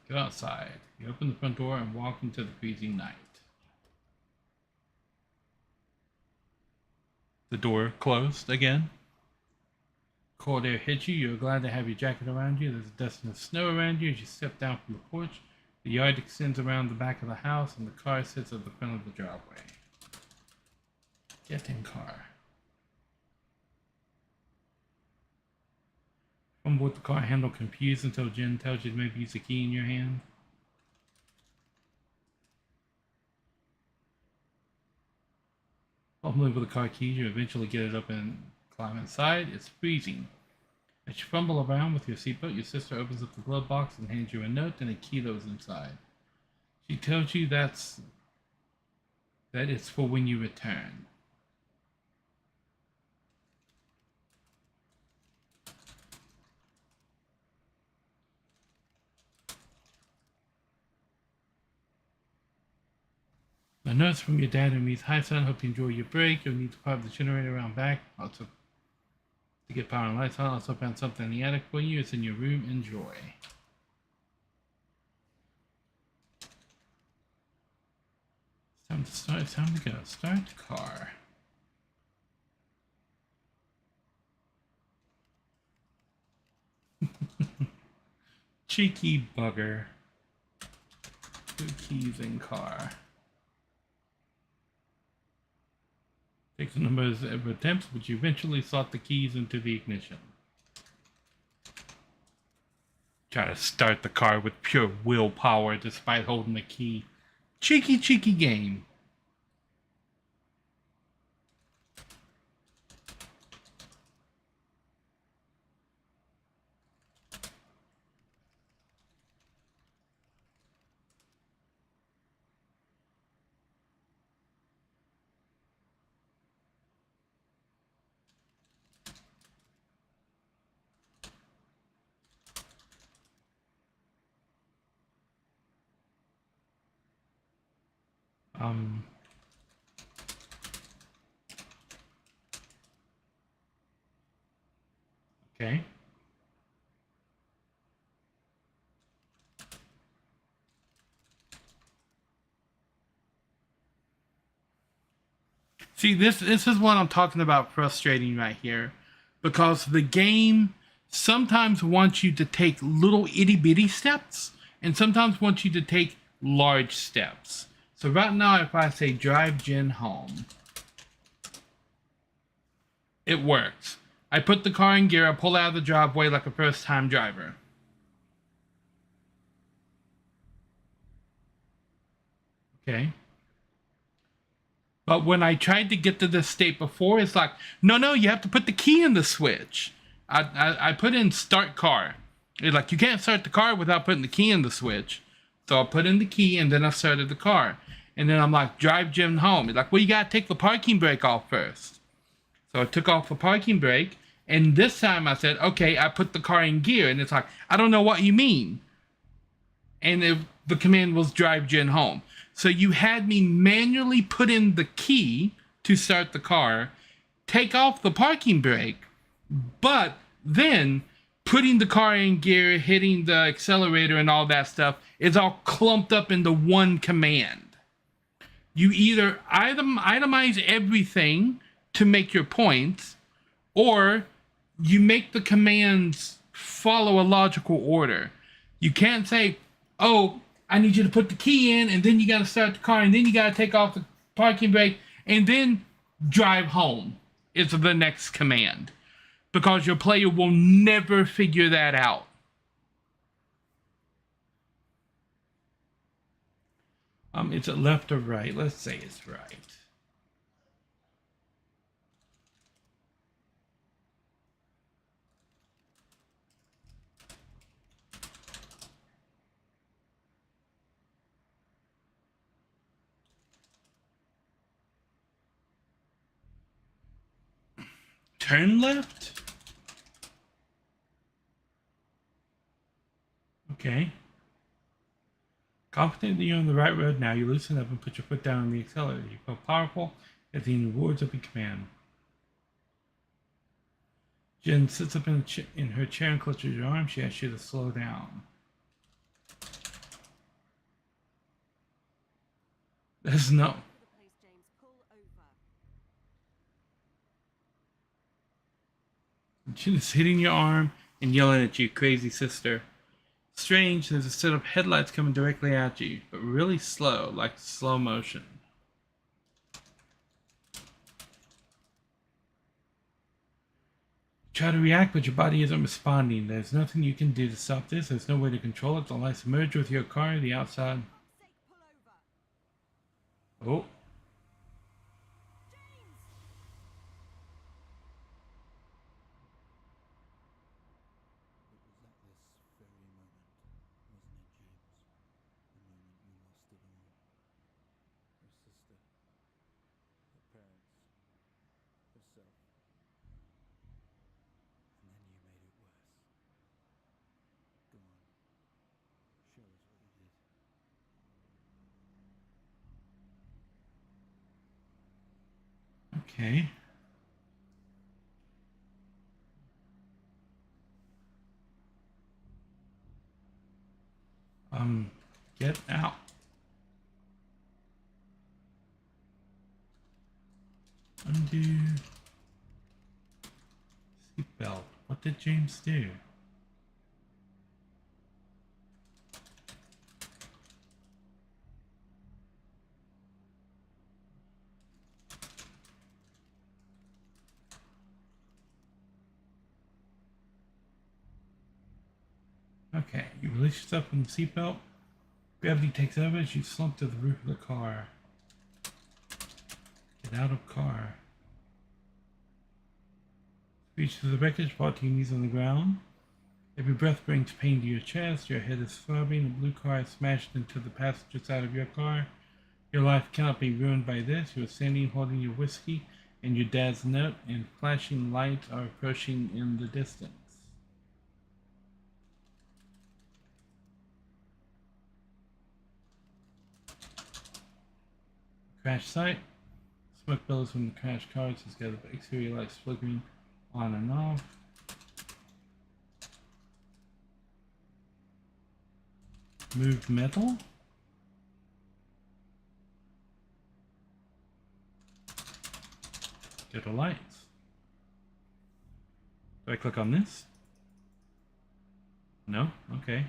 Go outside. You open the front door and walk into the freezing night. The door closed again. Cold air hits you. You're glad to have your jacket around you. There's a dusting of snow around you as you step down from the porch. The yard extends around the back of the house and the car sits at the front of the driveway. Get in car. Fumble with the car handle, confused until Jen tells you to maybe use the key in your hand. Fumbling with the car keys, you eventually get it up and climb inside. It's freezing. As you fumble around with your seatbelt, your sister opens up the glove box and hands you a note and a key that was inside. She tells you that it's for when you return. A note from your dad and reads, "Hi son, hope you enjoy your break. You'll need to power the generator around back. Also, to get power and lights on. Also found something in the attic for you. It's in your room. Enjoy." It's time to start. It's time to go. Start the car. Cheeky bugger. 2 keys in car. Takes a number of attempts, but you eventually slot the keys into the ignition. Try to start the car with pure willpower despite holding the key. Cheeky, cheeky game. Okay. See, this is what I'm talking about frustrating right here. Because the game sometimes wants you to take little itty bitty steps and sometimes wants you to take large steps. So right now, if I say drive Jen home, it works. I put the car in gear, I pull out of the driveway like a first time driver. Okay. But when I tried to get to this state before, it's like, no, you have to put the key in the switch. I put in start car. It's like, you can't start the car without putting the key in the switch. So I put in the key and then I started the car. And then I'm like, drive Jim home. It's like, well, you got to take the parking brake off first. So I took off the parking brake. And this time I said, okay, I put the car in gear. And it's like, I don't know what you mean. And the command was drive Jen home. So you had me manually put in the key to start the car, take off the parking brake, but then putting the car in gear, hitting the accelerator and all that stuff is all clumped up into one command. You either itemize everything to make your points, or you make the commands follow a logical order. You can't say, oh, I need you to put the key in, and then you got to start the car, and then you got to take off the parking brake, and then drive home is the next command. Because your player will never figure that out. Is it left or right? Let's say it's right. Turn left? Okay. Confident that you're on the right road now, you loosen up and put your foot down on the accelerator. You feel powerful as the rewards of your command. Jen sits up in her chair and clutches your arm. She asks you to slow down. There's no... She's hitting your arm and yelling at you, crazy sister. Strange, there's a set of headlights coming directly at you, but really slow, like slow motion. Try to react, but your body isn't responding. There's nothing you can do to stop this. There's no way to control it. The lights merge with your car, the outside. Oh. Okay. Get out. Undo. Seatbelt. What did James do? Okay, you release yourself from the seatbelt. Gravity takes over as you slump to the roof of the car. Get out of car. Reach to the wreckage, fall to your knees on the ground. Every breath brings pain to your chest. Your head is throbbing. A blue car is smashed into the passenger side of your car. Your life cannot be ruined by this. You are standing holding your whiskey and your dad's note, and flashing lights are approaching in the distance. Crash site. Smoke billows from the crash cars as the exterior lights flickering on and off. Moved metal. Get the lights. Do I click on this? No? Okay.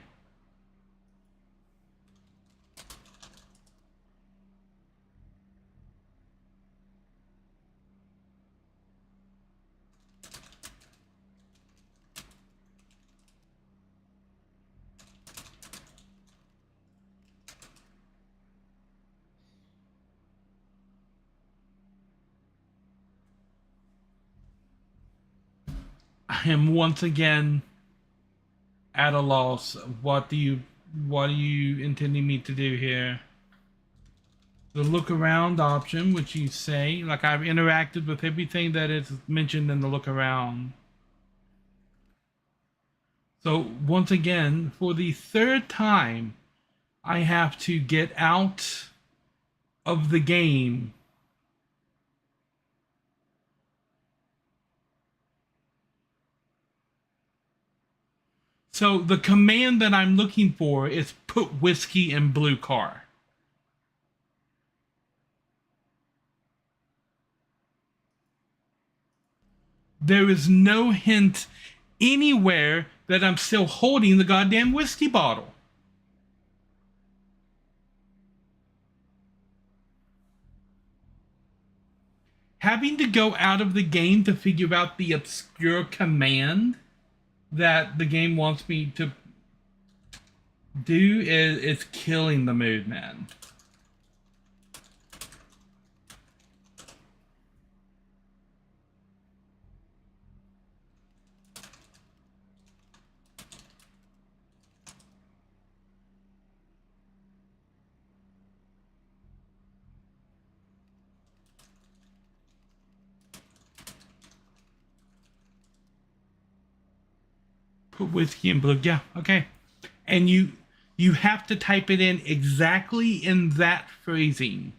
I am once again at a loss. What are you intending me to do here? The look around option, which you say, like I've interacted with everything that is mentioned in the look around. So once again, for the third time, I have to get out of the game. So the command that I'm looking for is put whiskey in blue car. There is no hint anywhere that I'm still holding the goddamn whiskey bottle. Having to go out of the game to figure out the obscure command that the game wants me to do is killing the mood, man. Put whiskey in blue. Yeah, okay. And you have to type it in exactly in that phrasing,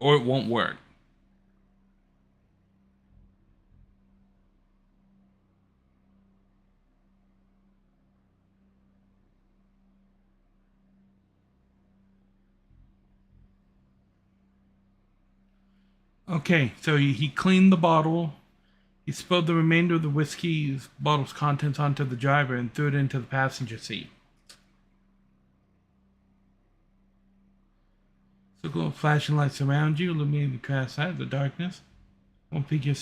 or it won't work. Okay, so he cleaned the bottle. He spilled the remainder of the whiskey bottle's contents onto the driver and threw it into the passenger seat. Circle of flashing lights around you, illuminating the crash side of the darkness. One figure,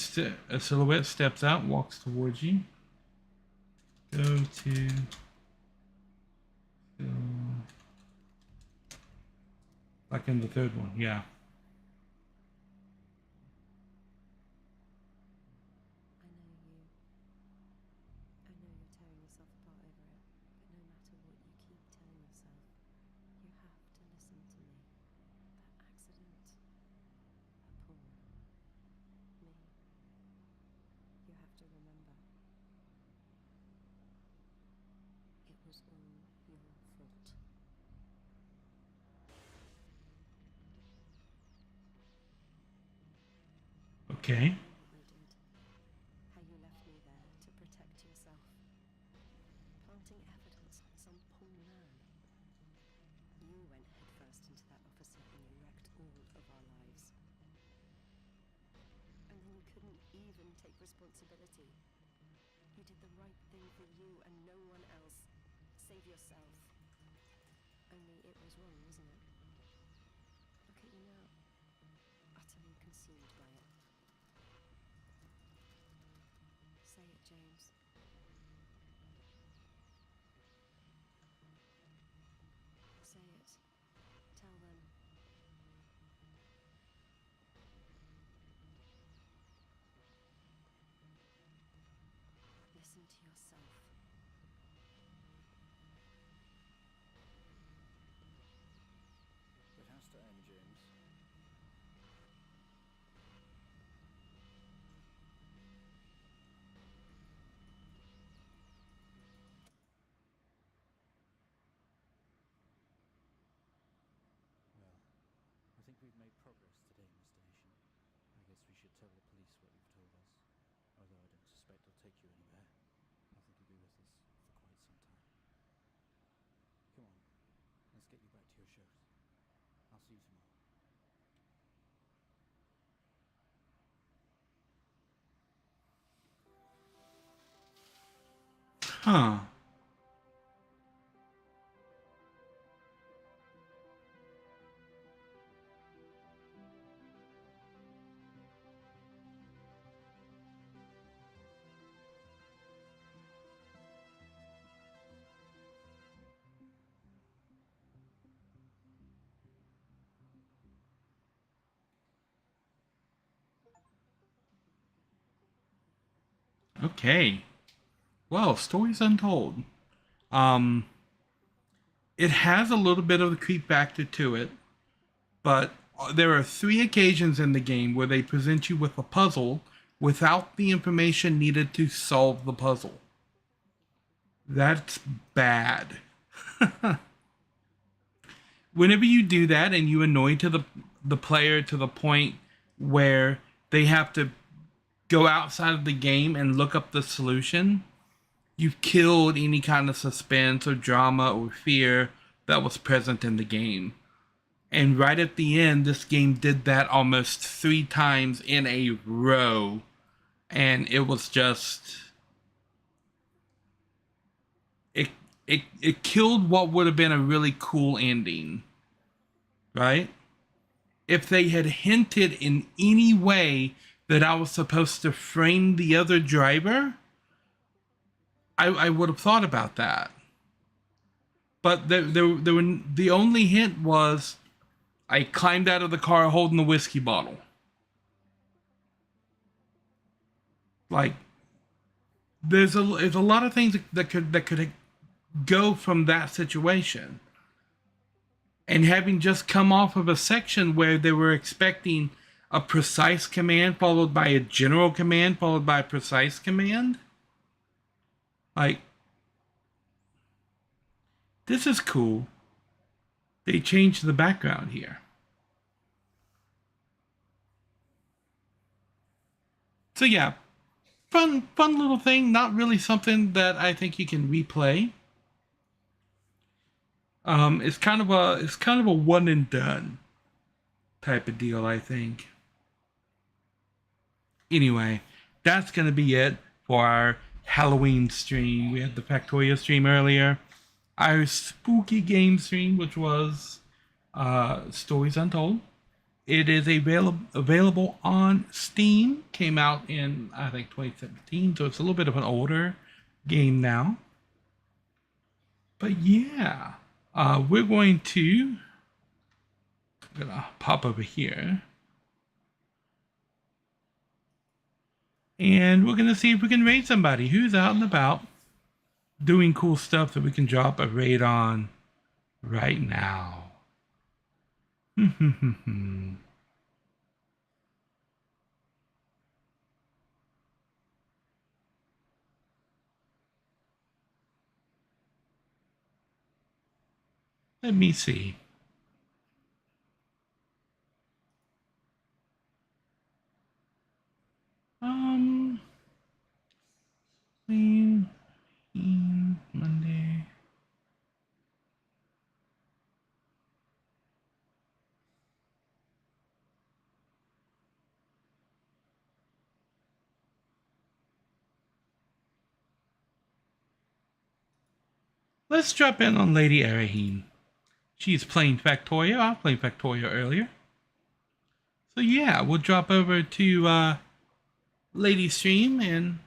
a silhouette, steps out, walks towards you. Go to... like in the third one, yeah. I know you're tearing yourself apart over it, but no matter what you keep telling yourself, you have to listen to me. That accident, Paul, me, you have to remember. It was all your fault. Okay. What you did, how you left me there to protect yourself, planting evidence on some poor man. You went headfirst into that officer and you wrecked all of our lives. And then you couldn't even take responsibility. You did the right thing for you and no one else. Save yourself. Only it was wrong, wasn't it? Look at you now, utterly consumed by it. Say it, James. see you tomorrow. Huh. Okay. Well, Stories Untold. Um, it has a little bit of the creep factor to it, but there are 3 occasions in the game where they present you with a puzzle without the information needed to solve the puzzle. That's bad. Whenever you do that and you annoy the player to the point where they have to go outside of the game and look up the solution, you've killed any kind of suspense or drama or fear that was present in the game. And right at the end, this game did that almost 3 times in a row. And it was just... It killed what would have been a really cool ending. Right? If they had hinted in any way that I was supposed to frame the other driver, I would have thought about that. But the only hint was I climbed out of the car holding the whiskey bottle. Like, there's a lot of things that could go from that situation. And having just come off of a section where they were expecting a precise command followed by a general command followed by a precise command, like, this is cool. They changed the background here. So yeah, fun little thing. Not really something that I think you can replay. It's kind of a one and done type of deal, I think. Anyway, that's gonna be it for our Halloween stream. We had the Factorio stream earlier. Our spooky game stream, which was Stories Untold. It is available on Steam. Came out in, I think, 2017, so it's a little bit of an older game now. But yeah, we're going to... I'm gonna pop over here. And we're gonna see if we can raid somebody who's out and about doing cool stuff that we can drop a raid on right now. Let me see. Monday. Let's drop in on Lady Araheen. She's playing Factorio. I was playing Factorio earlier. So yeah, we'll drop over to Lady's stream and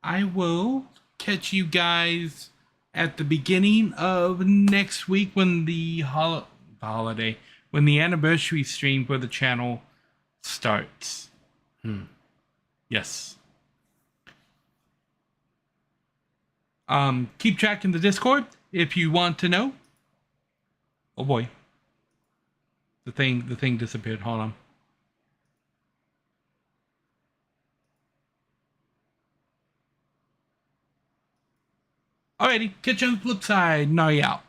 I will catch you guys at the beginning of next week when the holiday, when the anniversary stream for the channel starts. Yes. Keep track in the Discord if you want to know. Oh boy. The thing disappeared. Hold on. Alrighty, catch you on the flip side. Nari out.